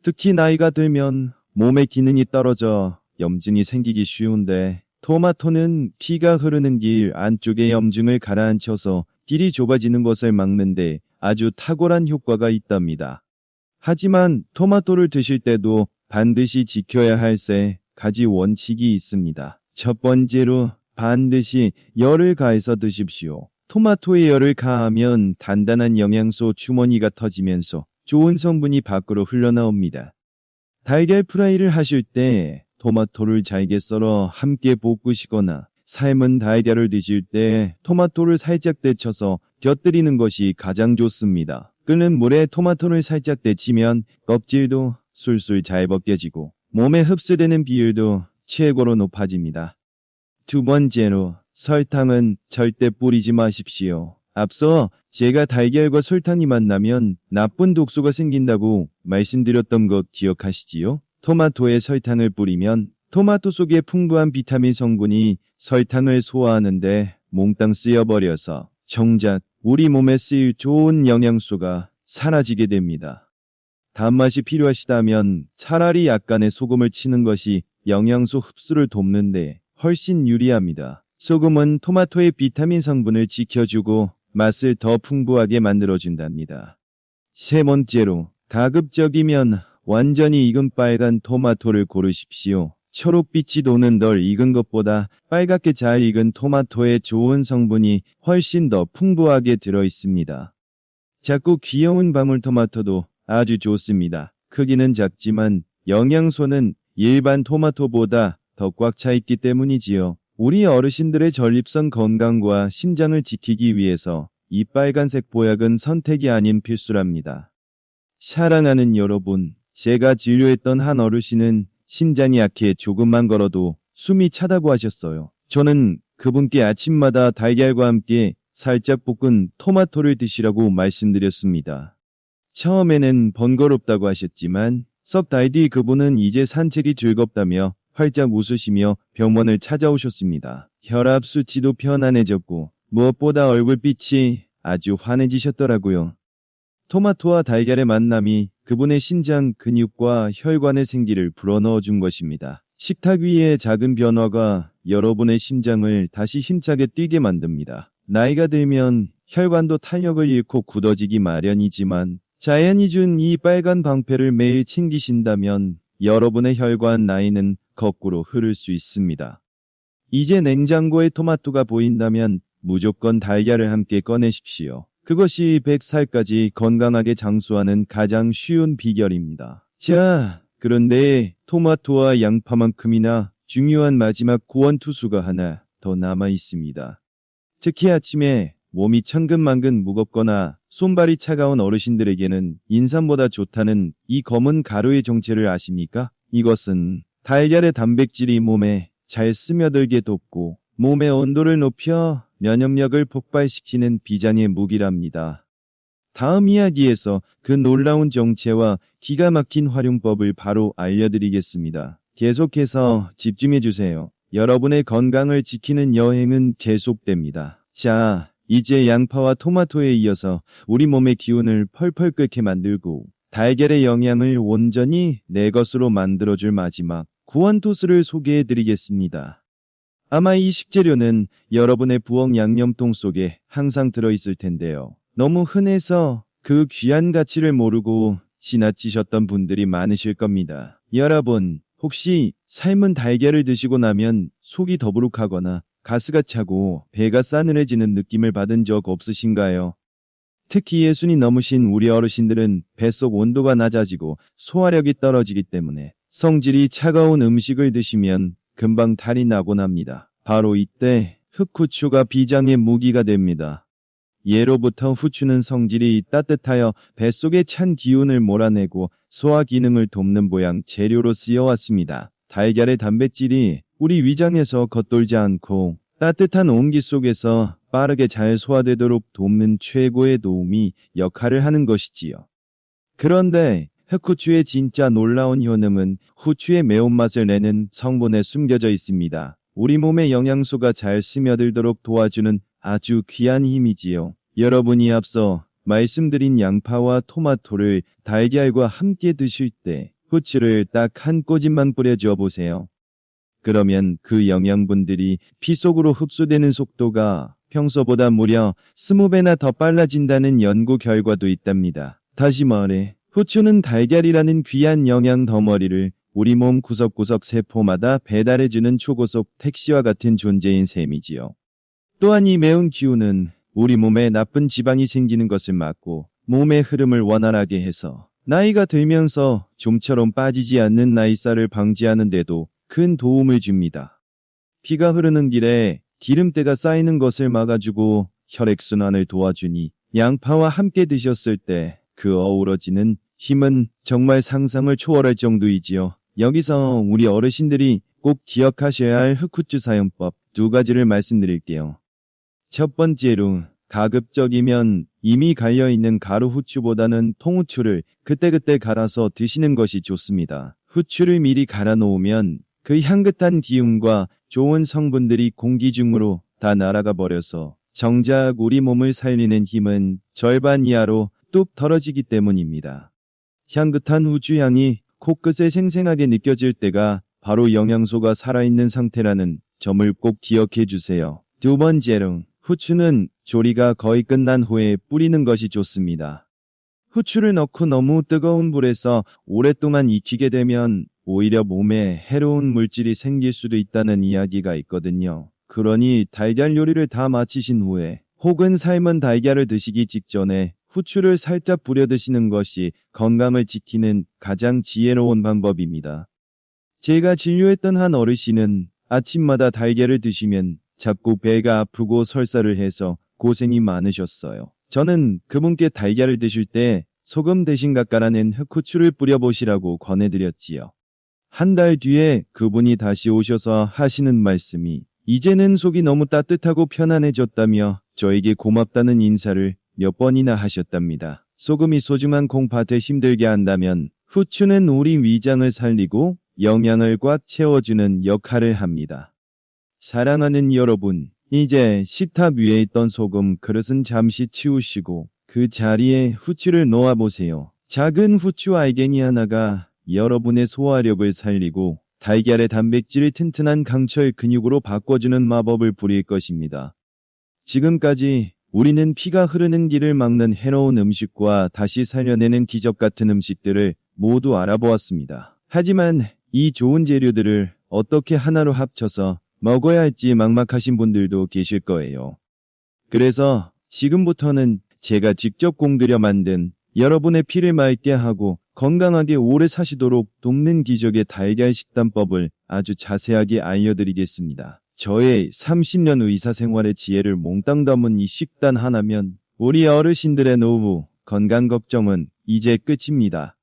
특히 나이가 들면 몸의 기능이 떨어져 염증이 생기기 쉬운데 토마토는 피가 흐르는 길 안쪽의 염증을 가라앉혀서 길이 좁아지는 것을 막는데 아주 탁월한 효과가 있답니다. 하지만 토마토를 드실 때도 반드시 지켜야 할 세 가지 원칙이 있습니다. 첫 번째로 반드시 열을 가해서 드십시오. 토마토에 열을 가하면 단단한 영양소 주머니가 터지면서 좋은 성분이 밖으로 흘러나옵니다. 달걀 프라이를 하실 때 토마토를 잘게 썰어 함께 볶으시거나 삶은 달걀을 드실 때 토마토를 살짝 데쳐서 곁들이는 것이 가장 좋습니다. 끓는 물에 토마토를 살짝 데치면 껍질도 술술 잘 벗겨지고 몸에 흡수되는 비율도 최고로 높아집니다. 두 번째로 설탕은 절대 뿌리지 마십시오. 앞서 제가 달걀과 설탕이 만나면 나쁜 독소가 생긴다고 말씀드렸던 것 기억하시지요? 토마토에 설탕을 뿌리면 토마토 속의 풍부한 비타민 성분이 설탕을 소화하는데 몽땅 쓰여버려서 정작 우리 몸에 쓰일 좋은 영양소가 사라지게 됩니다. 단맛이 필요하시다면 차라리 약간의 소금을 치는 것이 영양소 흡수를 돕는데 훨씬 유리합니다. 소금은 토마토의 비타민 성분을 지켜주고 맛을 더 풍부하게 만들어준답니다. 세 번째로 가급적이면 완전히 익은 빨간 토마토를 고르십시오. 초록빛이 도는 덜 익은 것보다 빨갛게 잘 익은 토마토의 좋은 성분이 훨씬 더 풍부하게 들어있습니다. 작고 귀여운 방울토마토도 아주 좋습니다. 크기는 작지만 영양소는 일반 토마토보다 더 꽉 차 있기 때문이지요. 우리 어르신들의 전립선 건강과 심장을 지키기 위해서 이 빨간색 보약은 선택이 아닌 필수랍니다. 사랑하는 여러분, 제가 진료했던 한 어르신은 심장이 약해 조금만 걸어도 숨이 차다고 하셨어요. 저는 그분께 아침마다 달걀과 함께 살짝 볶은 토마토를 드시라고 말씀드렸습니다. 처음에는 번거롭다고 하셨지만 석 달 뒤 그분은 이제 산책이 즐겁다며 활짝 웃으시며 병원을 찾아오셨습니다. 혈압 수치도 편안해졌고 무엇보다 얼굴빛이 아주 환해지셨더라고요. 토마토와 달걀의 만남이 그분의 신장 근육과 혈관의 생기를 불어넣어준 것입니다. 식탁 위의 작은 변화가 여러분의 심장을 다시 힘차게 뛰게 만듭니다. 나이가 들면 혈관도 탄력을 잃고 굳어지기 마련이지만 자연이 준 이 빨간 방패를 매일 챙기신다면 여러분의 혈관 라인은 거꾸로 흐를 수 있습니다. 이제 냉장고에 토마토가 보인다면 무조건 달걀을 함께 꺼내십시오. 그것이 100살까지 건강하게 장수하는 가장 쉬운 비결입니다. 자, 그런데 토마토와 양파만큼이나 중요한 마지막 구원투수가 하나 더 남아 있습니다. 특히 아침에 몸이 천근만근 무겁거나 손발이 차가운 어르신들에게는 인삼보다 좋다는 이 검은 가루의 정체를 아십니까? 이것은 달걀의 단백질이 몸에 잘 스며들게 돕고 몸의 온도를 높여 면역력을 폭발시키는 비장의 무기랍니다. 다음 이야기에서 그 놀라운 정체와 기가 막힌 활용법을 바로 알려드리겠습니다. 계속해서 집중해주세요. 여러분의 건강을 지키는 여행은 계속됩니다. 자, 이제 양파와 토마토에 이어서 우리 몸의 기운을 펄펄 끓게 만들고 달걀의 영양을 온전히 내 것으로 만들어줄 마지막 구원투수를 소개해드리겠습니다. 아마 이 식재료는 여러분의 부엌 양념통 속에 항상 들어있을 텐데요. 너무 흔해서 그 귀한 가치를 모르고 지나치셨던 분들이 많으실 겁니다. 여러분, 혹시 삶은 달걀을 드시고 나면 속이 더부룩하거나 가스가 차고 배가 싸늘해지는 느낌을 받은 적 없으신가요? 특히 예순이 넘으신 우리 어르신들은 뱃속 온도가 낮아지고 소화력이 떨어지기 때문에 성질이 차가운 음식을 드시면 금방 탈이 나곤 합니다. 바로 이때 흑후추가 비장의 무기가 됩니다. 예로부터 후추는 성질이 따뜻하여 뱃속의 찬 기운을 몰아내고 소화 기능을 돕는 보양 재료로 쓰여왔습니다. 달걀의 단백질이 우리 위장에서 겉돌지 않고 따뜻한 온기 속에서 빠르게 잘 소화되도록 돕는 최고의 도우미 역할을 하는 것이지요. 그런데 흑후추의 진짜 놀라운 효능은 후추의 매운맛을 내는 성분에 숨겨져 있습니다. 우리 몸에 영양소가 잘 스며들도록 도와주는 아주 귀한 힘이지요. 여러분이 앞서 말씀드린 양파와 토마토를 달걀과 함께 드실 때 후추를 딱 한 꼬집만 뿌려줘 보세요. 그러면 그 영양분들이 피 속으로 흡수되는 속도가 평소보다 무려 20배나 더 빨라진다는 연구 결과도 있답니다. 다시 말해, 후추는 달걀이라는 귀한 영양 덩어리를 우리 몸 구석구석 세포마다 배달해주는 초고속 택시와 같은 존재인 셈이지요. 또한 이 매운 기운은 우리 몸에 나쁜 지방이 생기는 것을 막고 몸의 흐름을 원활하게 해서 나이가 들면서 좀처럼 빠지지 않는 나이살을 방지하는 데도 큰 도움을 줍니다. 피가 흐르는 길에 기름때가 쌓이는 것을 막아주고 혈액순환을 도와주니 양파와 함께 드셨을 때 그 어우러지는 힘은 정말 상상을 초월할 정도이지요. 여기서 우리 어르신들이 꼭 기억하셔야 할 흑후추 사용법 2가지를 말씀드릴게요. 첫 번째로 가급적이면 이미 갈려있는 가루 후추보다는 통후추를 그때그때 갈아서 드시는 것이 좋습니다. 후추를 미리 갈아 놓으면 그 향긋한 기운과 좋은 성분들이 공기 중으로 다 날아가 버려서 정작 우리 몸을 살리는 힘은 절반 이하로 뚝 떨어지기 때문입니다. 향긋한 후추향이 코끝에 생생하게 느껴질 때가 바로 영양소가 살아있는 상태라는 점을 꼭 기억해 주세요. 두 번째로, 후추는 조리가 거의 끝난 후에 뿌리는 것이 좋습니다. 후추를 넣고 너무 뜨거운 불에서 오랫동안 익히게 되면 오히려 몸에 해로운 물질이 생길 수도 있다는 이야기가 있거든요. 그러니 달걀 요리를 다 마치신 후에 혹은 삶은 달걀을 드시기 직전에 후추를 살짝 뿌려 드시는 것이 건강을 지키는 가장 지혜로운 방법입니다. 제가 진료했던 한 어르신은 아침마다 달걀을 드시면 자꾸 배가 아프고 설사를 해서 고생이 많으셨어요. 저는 그분께 달걀을 드실 때 소금 대신 깎아낸 흑후추를 뿌려보시라고 권해드렸지요. 한 달 뒤에 그분이 다시 오셔서 하시는 말씀이 이제는 속이 너무 따뜻하고 편안해졌다며 저에게 고맙다는 인사를 몇 번이나 하셨답니다. 소금이 소중한 콩팥에 힘들게 한다면 후추는 우리 위장을 살리고 영양을 꽉 채워주는 역할을 합니다. 사랑하는 여러분, 이제 식탁 위에 있던 소금 그릇은 잠시 치우시고 그 자리에 후추를 놓아보세요. 작은 후추 알갱이 하나가 여러분의 소화력을 살리고 달걀의 단백질을 튼튼한 강철 근육으로 바꿔주는 마법을 부릴 것입니다. 지금까지 우리는 피가 흐르는 길을 막는 해로운 음식과 다시 살려내는 기적 같은 음식들을 모두 알아보았습니다. 하지만 이 좋은 재료들을 어떻게 하나로 합쳐서 먹어야 할지 막막하신 분들도 계실 거예요. 그래서 지금부터는 제가 직접 공들여 만든 여러분의 피를 맑게 하고 건강하게 오래 사시도록 돕는 기적의 달걀 식단법을 아주 자세하게 알려드리겠습니다. 저의 30년 의사 생활의 지혜를 몽땅 담은 이 식단 하나면 우리 어르신들의 노후, 건강 걱정은 이제 끝입니다.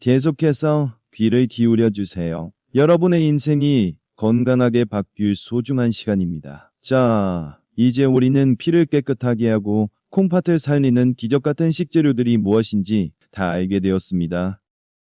계속해서 귀를 기울여 주세요. 여러분의 인생이 건강하게 바뀔 소중한 시간입니다. 자, 이제 우리는 피를 깨끗하게 하고 콩팥을 살리는 기적같은 식재료들이 무엇인지 다 알게 되었습니다.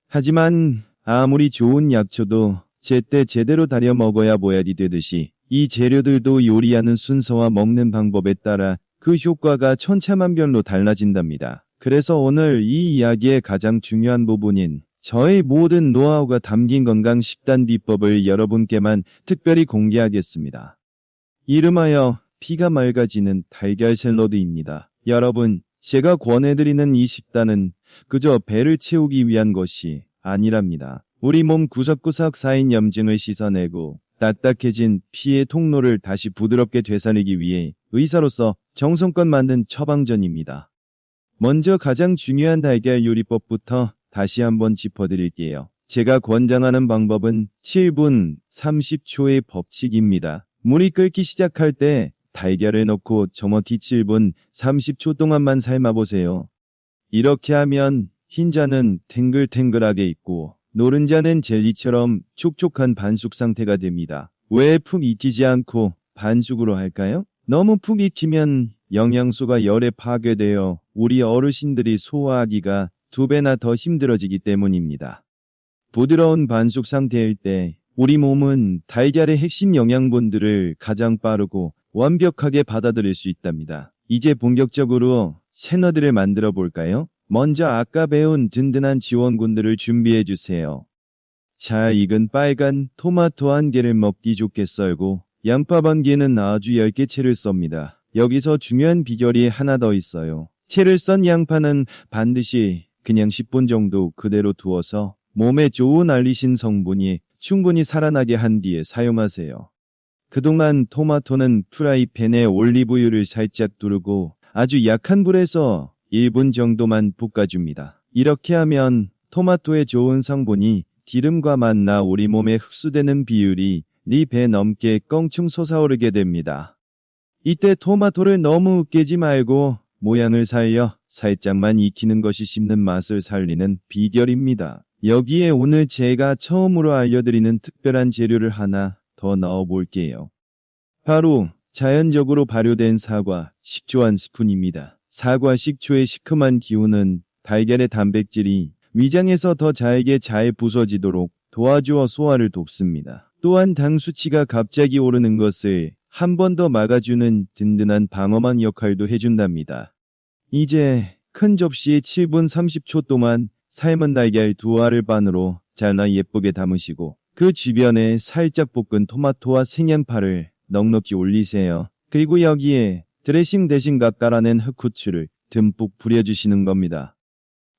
하지만 아무리 좋은 약초도 제때 제대로 달여 먹어야 보약이 되듯이 이 재료들도 요리하는 순서와 먹는 방법에 따라 그 효과가 천차만별로 달라진답니다. 그래서 오늘 이 이야기의 가장 중요한 부분인 저의 모든 노하우가 담긴 건강 식단 비법을 여러분께만 특별히 공개하겠습니다. 이름하여 피가 맑아지는 달걀 샐러드입니다. 여러분, 제가 권해드리는 이 식단은 그저 배를 채우기 위한 것이 아니랍니다. 우리 몸 구석구석 쌓인 염증을 씻어내고 딱딱해진 피의 통로를 다시 부드럽게 되살리기 위해 의사로서 정성껏 만든 처방전입니다. 먼저 가장 중요한 달걀 요리법부터 다시 한번 짚어드릴게요. 제가 권장하는 방법은 7분 30초의 법칙입니다. 물이 끓기 시작할 때 달걀을 넣고 정확히 7분 30초 동안만 삶아보세요. 이렇게 하면 흰자는 탱글탱글하게 익고 노른자는 젤리처럼 촉촉한 반숙 상태가 됩니다. 왜 푹 익히지 않고 반숙으로 할까요? 너무 푹 익히면 영양소가 열에 파괴되어 우리 어르신들이 소화하기가 2배나 더 힘들어지기 때문입니다. 부드러운 반숙 상태일 때 우리 몸은 달걀의 핵심 영양분들을 가장 빠르고 완벽하게 받아들일 수 있답니다. 이제 본격적으로 샐러드를 만들어 볼까요? 먼저 아까 배운 든든한 지원군들을 준비해 주세요. 잘 익은 빨간 토마토 1개를 먹기 좋게 썰고 양파 1개는 아주 얇게 채를 썹니다. 여기서 중요한 비결이 하나 더 있어요. 채를 썬 양파는 반드시 그냥 10분 정도 그대로 두어서 몸에 좋은 알리신 성분이 충분히 살아나게 한 뒤에 사용하세요. 그동안 토마토는 프라이팬에 올리브유를 살짝 두르고 아주 약한 불에서 1분 정도만 볶아줍니다. 이렇게 하면 토마토의 좋은 성분이 기름과 만나 우리 몸에 흡수되는 비율이 네 배 넘게 껑충 솟아오르게 됩니다. 이때 토마토를 너무 으깨지 말고 모양을 살려 살짝만 익히는 것이 씹는 맛을 살리는 비결입니다. 여기에 오늘 제가 처음으로 알려드리는 특별한 재료를 하나 더 넣어볼게요. 바로 자연적으로 발효된 사과, 식초 1스푼입니다. 사과 식초의 시큼한 기운은 달걀의 단백질이 위장에서 더 잘게 잘 부서지도록 도와주어 소화를 돕습니다. 또한 당 수치가 갑자기 오르는 것을 한 번 더 막아주는 든든한 방어막 역할도 해준답니다. 이제 큰 접시에 7분 30초 동안 삶은 달걀 2알을 반으로 잘라 예쁘게 담으시고 그 주변에 살짝 볶은 토마토와 생양파를 넉넉히 올리세요. 그리고 여기에 드레싱 대신 깎아낸 흑후추를 듬뿍 뿌려주시는 겁니다.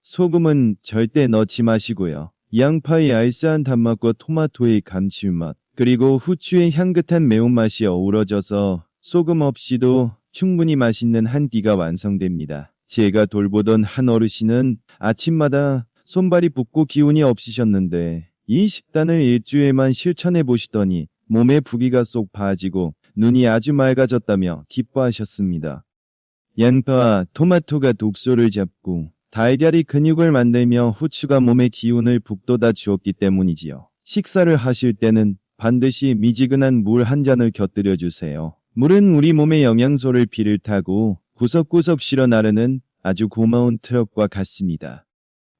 소금은 절대 넣지 마시고요. 양파의 알싸한 단맛과 토마토의 감칠맛, 그리고 후추의 향긋한 매운맛이 어우러져서 소금 없이도 충분히 맛있는 한 끼가 완성됩니다. 제가 돌보던 한 어르신은 아침마다 손발이 붓고 기운이 없으셨는데 이 식단을 일주일만 실천해 보시더니 몸에 부기가 쏙 빠지고 눈이 아주 맑아졌다며 기뻐하셨습니다. 양파와 토마토가 독소를 잡고 달걀이 근육을 만들며 후추가 몸의 기운을 북돋아 주었기 때문이지요. 식사를 하실 때는 반드시 미지근한 물 한 잔을 곁들여 주세요. 물은 우리 몸의 영양소를 피를 타고 구석구석 실어 나르는 아주 고마운 트럭과 같습니다.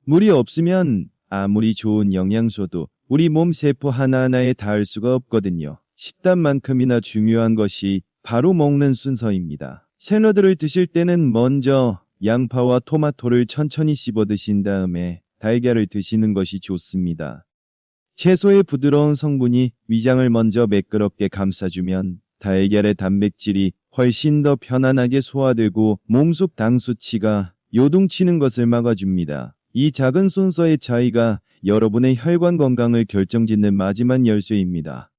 물이 없으면 아무리 좋은 영양소도 우리 몸 세포 하나하나에 닿을 수가 없거든요. 식단만큼이나 중요한 것이 바로 먹는 순서입니다. 샐러드를 드실 때는 먼저 양파와 토마토를 천천히 씹어 드신 다음에 달걀을 드시는 것이 좋습니다. 채소의 부드러운 성분이 위장을 먼저 매끄럽게 감싸주면 달걀의 단백질이 훨씬 더 편안하게 소화되고 몸속 당 수치가 요동치는 것을 막아줍니다. 이 작은 순서의 차이가 여러분의 혈관 건강을 결정짓는 마지막 열쇠입니다.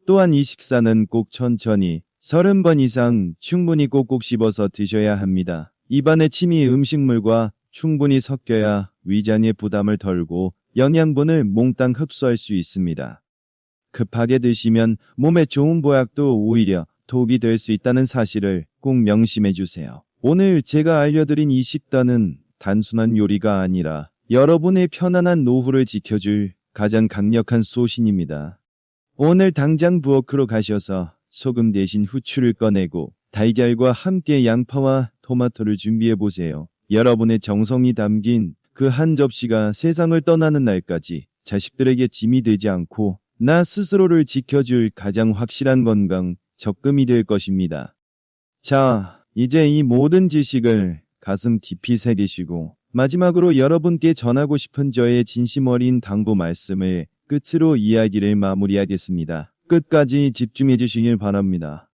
또한 이 식사는 꼭 천천히 30번 이상 충분히 꼭꼭 씹어서 드셔야 합니다. 입안에 침이 음식물과 충분히 섞여야 위장의 부담을 덜고 영양분을 몽땅 흡수할 수 있습니다. 급하게 드시면 몸에 좋은 보약도 오히려 독이 될 수 있다는 사실을 꼭 명심해 주세요. 오늘 제가 알려드린 이 식단은 단순한 요리가 아니라 여러분의 편안한 노후를 지켜줄 가장 강력한 소신입니다. 오늘 당장 부엌으로 가셔서 소금 대신 후추를 꺼내고 달걀과 함께 양파와 토마토를 준비해 보세요. 여러분의 정성이 담긴 그 한 접시가 세상을 떠나는 날까지 자식들에게 짐이 되지 않고 나 스스로를 지켜줄 가장 확실한 건강 적금이 될 것입니다. 자, 이제 이 모든 지식을 가슴 깊이 새기시고 마지막으로 여러분께 전하고 싶은 저의 진심 어린 당부 말씀을 끝으로 이야기를 마무리하겠습니다. 끝까지 집중해 주시길 바랍니다.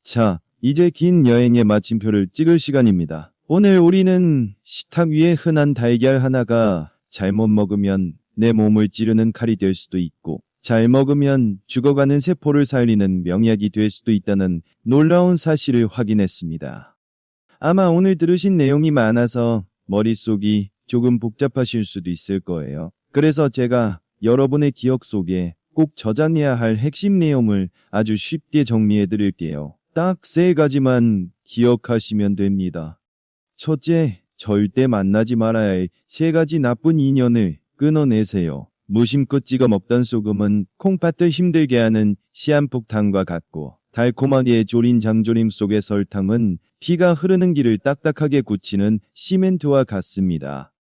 자, 이제 긴 여행의 마침표를 찍을 시간입니다. 오늘 우리는 식탁 위에 흔한 달걀 하나가 잘못 먹으면 내 몸을 찌르는 칼이 될 수도 있고 잘 먹으면 죽어가는 세포를 살리는 명약이 될 수도 있다는 놀라운 사실을 확인했습니다. 아마 오늘 들으신 내용이 많아서 머릿속이 조금 복잡하실 수도 있을 거예요. 그래서 제가 여러분의 기억 속에 꼭 저장해야 할 핵심 내용을 아주 쉽게 정리해 드릴게요. 딱 3가지만 기억하시면 됩니다. 첫째, 절대 만나지 말아야 할 3가지 나쁜 인연을 끊어내세요. 무심코 찍어 먹던 소금은 콩팥을 힘들게 하는 시한폭탄과 같고 달콤하게 졸인 장조림 속의 설탕은 피가 흐르는 길을 딱딱하게 굳히는 시멘트와 같습니다.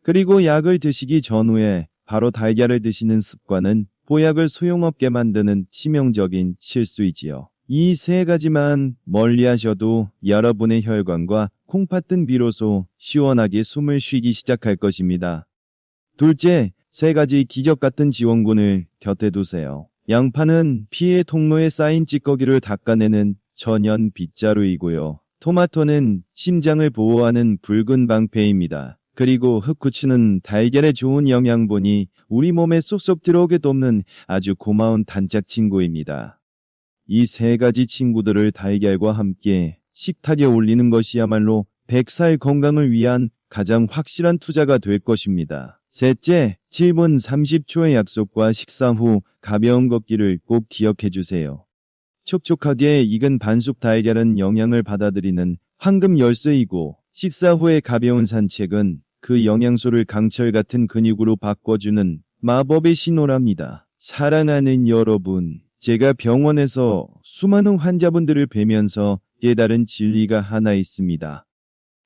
그리고 약을 드시기 전후에 바로 달걀을 드시는 습관은 보약을 소용없게 만드는 치명적인 실수이지요. 이 3가지만 멀리하셔도 여러분의 혈관과 콩팥은 비로소 시원하게 숨을 쉬기 시작할 것입니다. 둘째, 3가지 기적 같은 지원군을 곁에 두세요. 양파는 피의 통로에 쌓인 찌꺼기를 닦아내는 천연 빗자루이고요. 토마토는 심장을 보호하는 붉은 방패입니다. 그리고 흑후추는 달걀에 좋은 영양분이 우리 몸에 쏙쏙 들어오게 돕는 아주 고마운 단짝 친구입니다. 이 3가지 친구들을 달걀과 함께 식탁에 올리는 것이야말로 100살 건강을 위한 가장 확실한 투자가 될 것입니다. 셋째, 7분 30초의 약속과 식사 후 가벼운 걷기를 꼭 기억해 주세요. 촉촉하게 익은 반숙 달걀은 영양을 받아들이는 황금 열쇠이고 식사 후의 가벼운 산책은 그 영양소를 강철 같은 근육으로 바꿔주는 마법의 신호랍니다. 사랑하는 여러분, 제가 병원에서 수많은 환자분들을 뵈면서 깨달은 진리가 하나 있습니다.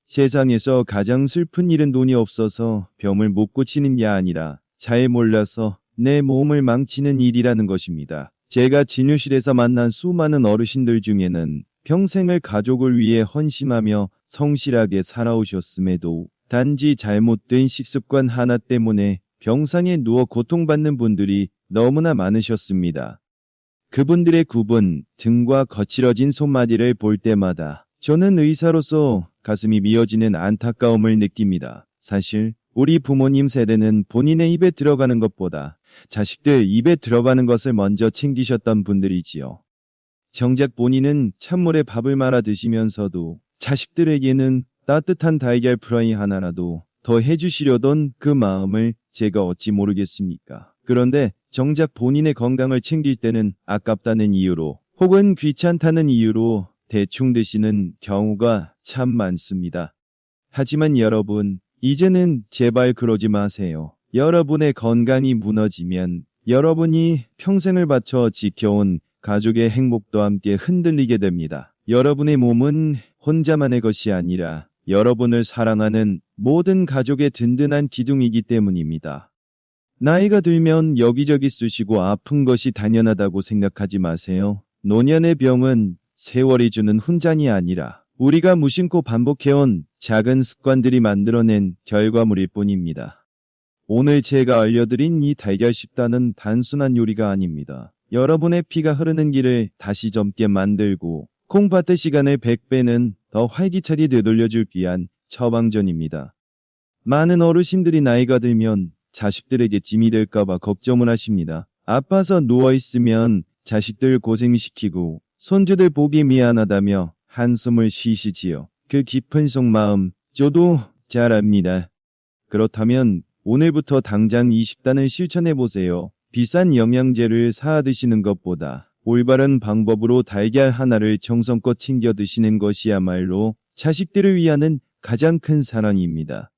세상에서 가장 슬픈 일은 돈이 없어서 병을 못 고치는 게 아니라 잘 몰라서 내 몸을 망치는 일이라는 것입니다. 제가 진료실에서 만난 수많은 어르신들 중에는 평생을 가족을 위해 헌신하며 성실하게 살아오셨음에도 단지 잘못된 식습관 하나 때문에 병상에 누워 고통받는 분들이 너무나 많으셨습니다. 그분들의 굽은 등과 거칠어진 손마디를 볼 때마다 저는 의사로서 가슴이 미어지는 안타까움을 느낍니다. 사실 우리 부모님 세대는 본인의 입에 들어가는 것보다 자식들 입에 들어가는 것을 먼저 챙기셨던 분들이지요. 정작 본인은 찬물에 밥을 말아 드시면서도 자식들에게는 따뜻한 달걀 프라이 하나라도 더 해주시려던 그 마음을 제가 어찌 모르겠습니까? 그런데 정작 본인의 건강을 챙길 때는 아깝다는 이유로 혹은 귀찮다는 이유로 대충 드시는 경우가 참 많습니다. 하지만 여러분, 이제는 제발 그러지 마세요. 여러분의 건강이 무너지면 여러분이 평생을 바쳐 지켜온 가족의 행복도 함께 흔들리게 됩니다. 여러분의 몸은 혼자만의 것이 아니라 여러분을 사랑하는 모든 가족의 든든한 기둥이기 때문입니다. 나이가 들면 여기저기 쑤시고 아픈 것이 당연하다고 생각하지 마세요. 노년의 병은 세월이 주는 훈장이 아니라 우리가 무심코 반복해온 작은 습관들이 만들어낸 결과물일 뿐입니다. 오늘 제가 알려드린 이 달걀 식단은 단순한 요리가 아닙니다. 여러분의 피가 흐르는 길을 다시 젊게 만들고 콩팥의 시간을 100배는 더 활기차게 되돌려줄 귀한 처방전입니다. 많은 어르신들이 나이가 들면 자식들에게 짐이 될까봐 걱정을 하십니다. 아파서 누워있으면 자식들 고생시키고 손주들 보기 미안하다며 한숨을 쉬시지요. 그 깊은 속마음 저도 잘 압니다. 그렇다면 오늘부터 당장 이 식단을 실천해보세요. 비싼 영양제를 사 드시는 것보다 올바른 방법으로 달걀 하나를 정성껏 챙겨 드시는 것이야말로 자식들을 위하는 가장 큰 사랑입니다.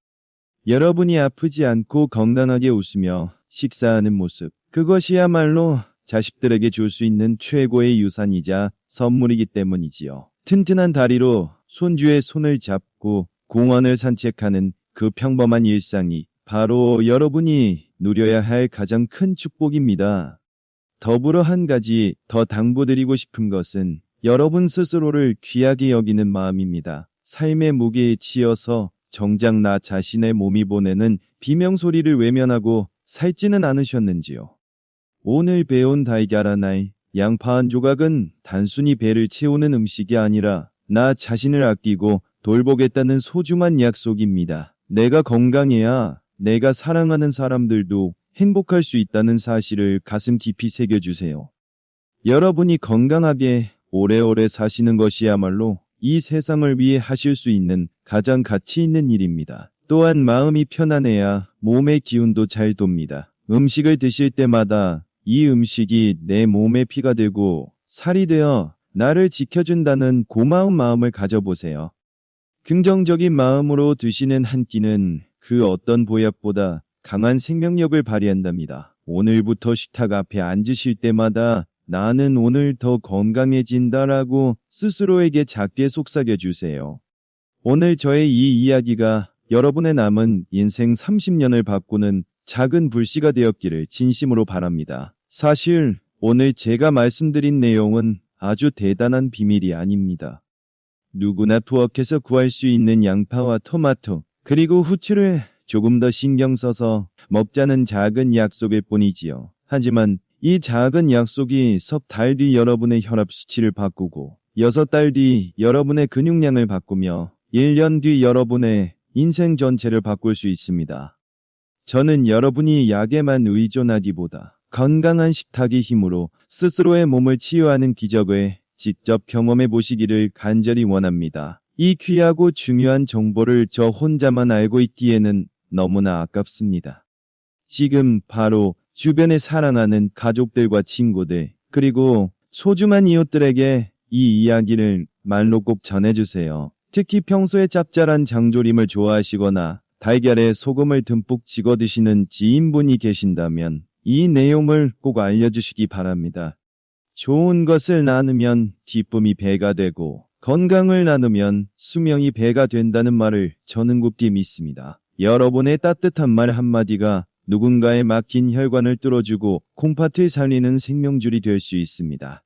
여러분이 아프지 않고 건강하게 웃으며 식사하는 모습, 그것이야말로 자식들에게 줄 수 있는 최고의 유산이자 선물이기 때문이지요. 튼튼한 다리로 손주의 손을 잡고 공원을 산책하는 그 평범한 일상이 바로 여러분이 누려야 할 가장 큰 축복입니다. 더불어 한 가지 더 당부드리고 싶은 것은 여러분 스스로를 귀하게 여기는 마음입니다. 삶의 무게에 치여서 정작 나 자신의 몸이 보내는 비명소리를 외면하고 살지는 않으셨는지요. 오늘 배운 달걀 하나, 양파 한 조각은 단순히 배를 채우는 음식이 아니라 나 자신을 아끼고 돌보겠다는 소중한 약속입니다. 내가 건강해야 내가 사랑하는 사람들도 행복할 수 있다는 사실을 가슴 깊이 새겨주세요. 여러분이 건강하게 오래오래 사시는 것이야말로 이 세상을 위해 하실 수 있는 가장 가치 있는 일입니다. 또한 마음이 편안해야 몸의 기운도 잘 돕니다. 음식을 드실 때마다 이 음식이 내 몸에 피가 되고 살이 되어 나를 지켜준다는 고마운 마음을 가져보세요. 긍정적인 마음으로 드시는 한 끼는 그 어떤 보약보다 강한 생명력을 발휘한답니다. 오늘부터 식탁 앞에 앉으실 때마다 나는 오늘 더 건강해진다라고 스스로에게 작게 속삭여주세요. 오늘 저의 이 이야기가 여러분의 남은 인생 30년을 바꾸는 작은 불씨가 되었기를 진심으로 바랍니다. 사실 오늘 제가 말씀드린 내용은 아주 대단한 비밀이 아닙니다. 누구나 부엌에서 구할 수 있는 양파와 토마토, 그리고 후추를 조금 더 신경 써서 먹자는 작은 약속일 뿐이지요. 하지만 이 작은 약속이 석 달 뒤 여러분의 혈압 수치를 바꾸고 6달 뒤 여러분의 근육량을 바꾸며 1년 뒤 여러분의 인생 전체를 바꿀 수 있습니다. 저는 여러분이 약에만 의존하기보다 건강한 식탁의 힘으로 스스로의 몸을 치유하는 기적을 직접 경험해 보시기를 간절히 원합니다. 이 귀하고 중요한 정보를 저 혼자만 알고 있기에는 너무나 아깝습니다. 지금 바로 주변에 사랑하는 가족들과 친구들, 그리고 소중한 이웃들에게 이 이야기를 말로 꼭 전해주세요. 특히 평소에 짭짤한 장조림을 좋아하시거나 달걀에 소금을 듬뿍 찍어 드시는 지인분이 계신다면 이 내용을 꼭 알려주시기 바랍니다. 좋은 것을 나누면 기쁨이 배가 되고 건강을 나누면 수명이 배가 된다는 말을 저는 굳게 믿습니다. 여러분의 따뜻한 말 한마디가 누군가의 막힌 혈관을 뚫어주고 콩팥을 살리는 생명줄이 될 수 있습니다.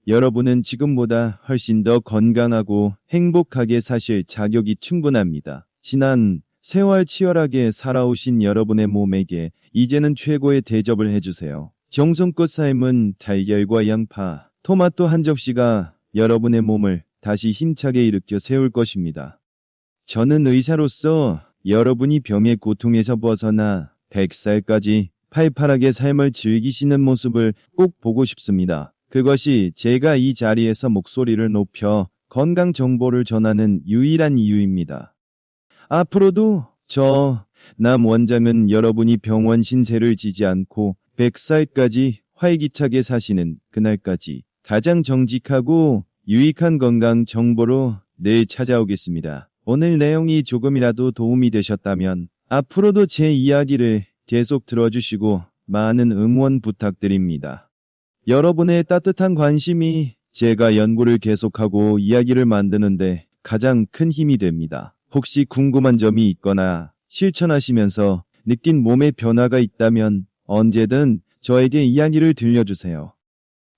여러분은 지금보다 훨씬 더 건강하고 행복하게 사실 자격이 충분합니다. 지난 세월 치열하게 살아오신 여러분의 몸에게 이제는 최고의 대접을 해주세요. 정성껏 삶은 달걀과 양파, 토마토 한 접시가 여러분의 몸을 다시 힘차게 일으켜 세울 것입니다. 저는 의사로서 여러분이 병의 고통에서 벗어나 100살까지 팔팔하게 삶을 즐기시는 모습을 꼭 보고 싶습니다. 그것이 제가 이 자리에서 목소리를 높여 건강 정보를 전하는 유일한 이유입니다. 앞으로도 남 원장은 여러분이 병원 신세를 지지 않고 100살까지 활기차게 사시는 그날까지 가장 정직하고 유익한 건강 정보로 늘 찾아오겠습니다. 오늘 내용이 조금이라도 도움이 되셨다면 앞으로도 제 이야기를 계속 들어주시고 많은 응원 부탁드립니다. 여러분의 따뜻한 관심이 제가 연구를 계속하고 이야기를 만드는데 가장 큰 힘이 됩니다. 혹시 궁금한 점이 있거나 실천하시면서 느낀 몸의 변화가 있다면 언제든 저에게 이야기를 들려주세요.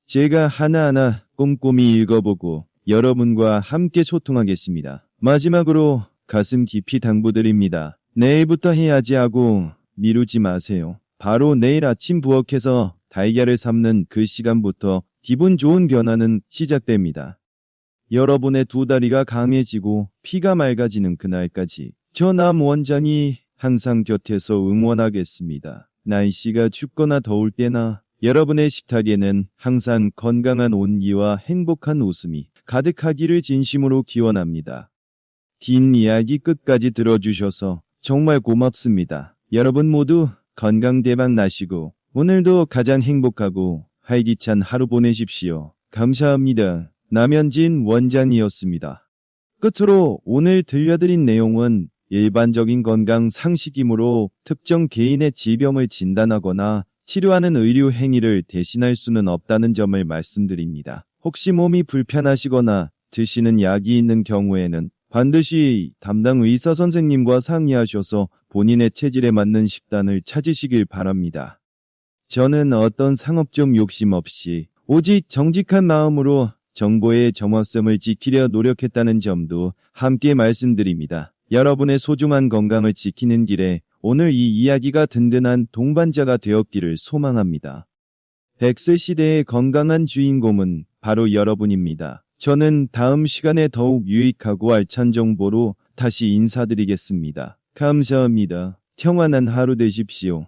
제가 하나하나 꼼꼼히 읽어보고 여러분과 함께 소통하겠습니다. 마지막으로 가슴 깊이 당부드립니다. 내일부터 해야지 하고 미루지 마세요. 바로 내일 아침 부엌에서 달걀을 삶는 그 시간부터 기분 좋은 변화는 시작됩니다. 여러분의 두 다리가 강해지고 피가 맑아지는 그날까지 저 남 원장이 항상 곁에서 응원하겠습니다. 날씨가 춥거나 더울 때나 여러분의 식탁에는 항상 건강한 온기와 행복한 웃음이 가득하기를 진심으로 기원합니다. 뒷이야기 끝까지 들어주셔서 정말 고맙습니다. 여러분 모두 건강 대박 나시고 오늘도 가장 행복하고 활기찬 하루 보내십시오. 감사합니다. 남현진 원장이었습니다. 끝으로 오늘 들려드린 내용은 일반적인 건강 상식이므로 특정 개인의 질병을 진단하거나 치료하는 의료 행위를 대신할 수는 없다는 점을 말씀드립니다. 혹시 몸이 불편하시거나 드시는 약이 있는 경우에는 반드시 담당 의사 선생님과 상의하셔서 본인의 체질에 맞는 식단을 찾으시길 바랍니다. 저는 어떤 상업적 욕심 없이 오직 정직한 마음으로 정보의 정확성을 지키려 노력했다는 점도 함께 말씀드립니다. 여러분의 소중한 건강을 지키는 길에 오늘 이 이야기가 든든한 동반자가 되었기를 소망합니다. 100세 시대의 건강한 주인공은 바로 여러분입니다. 저는 다음 시간에 더욱 유익하고 알찬 정보로 다시 인사드리겠습니다. 감사합니다. 평안한 하루 되십시오.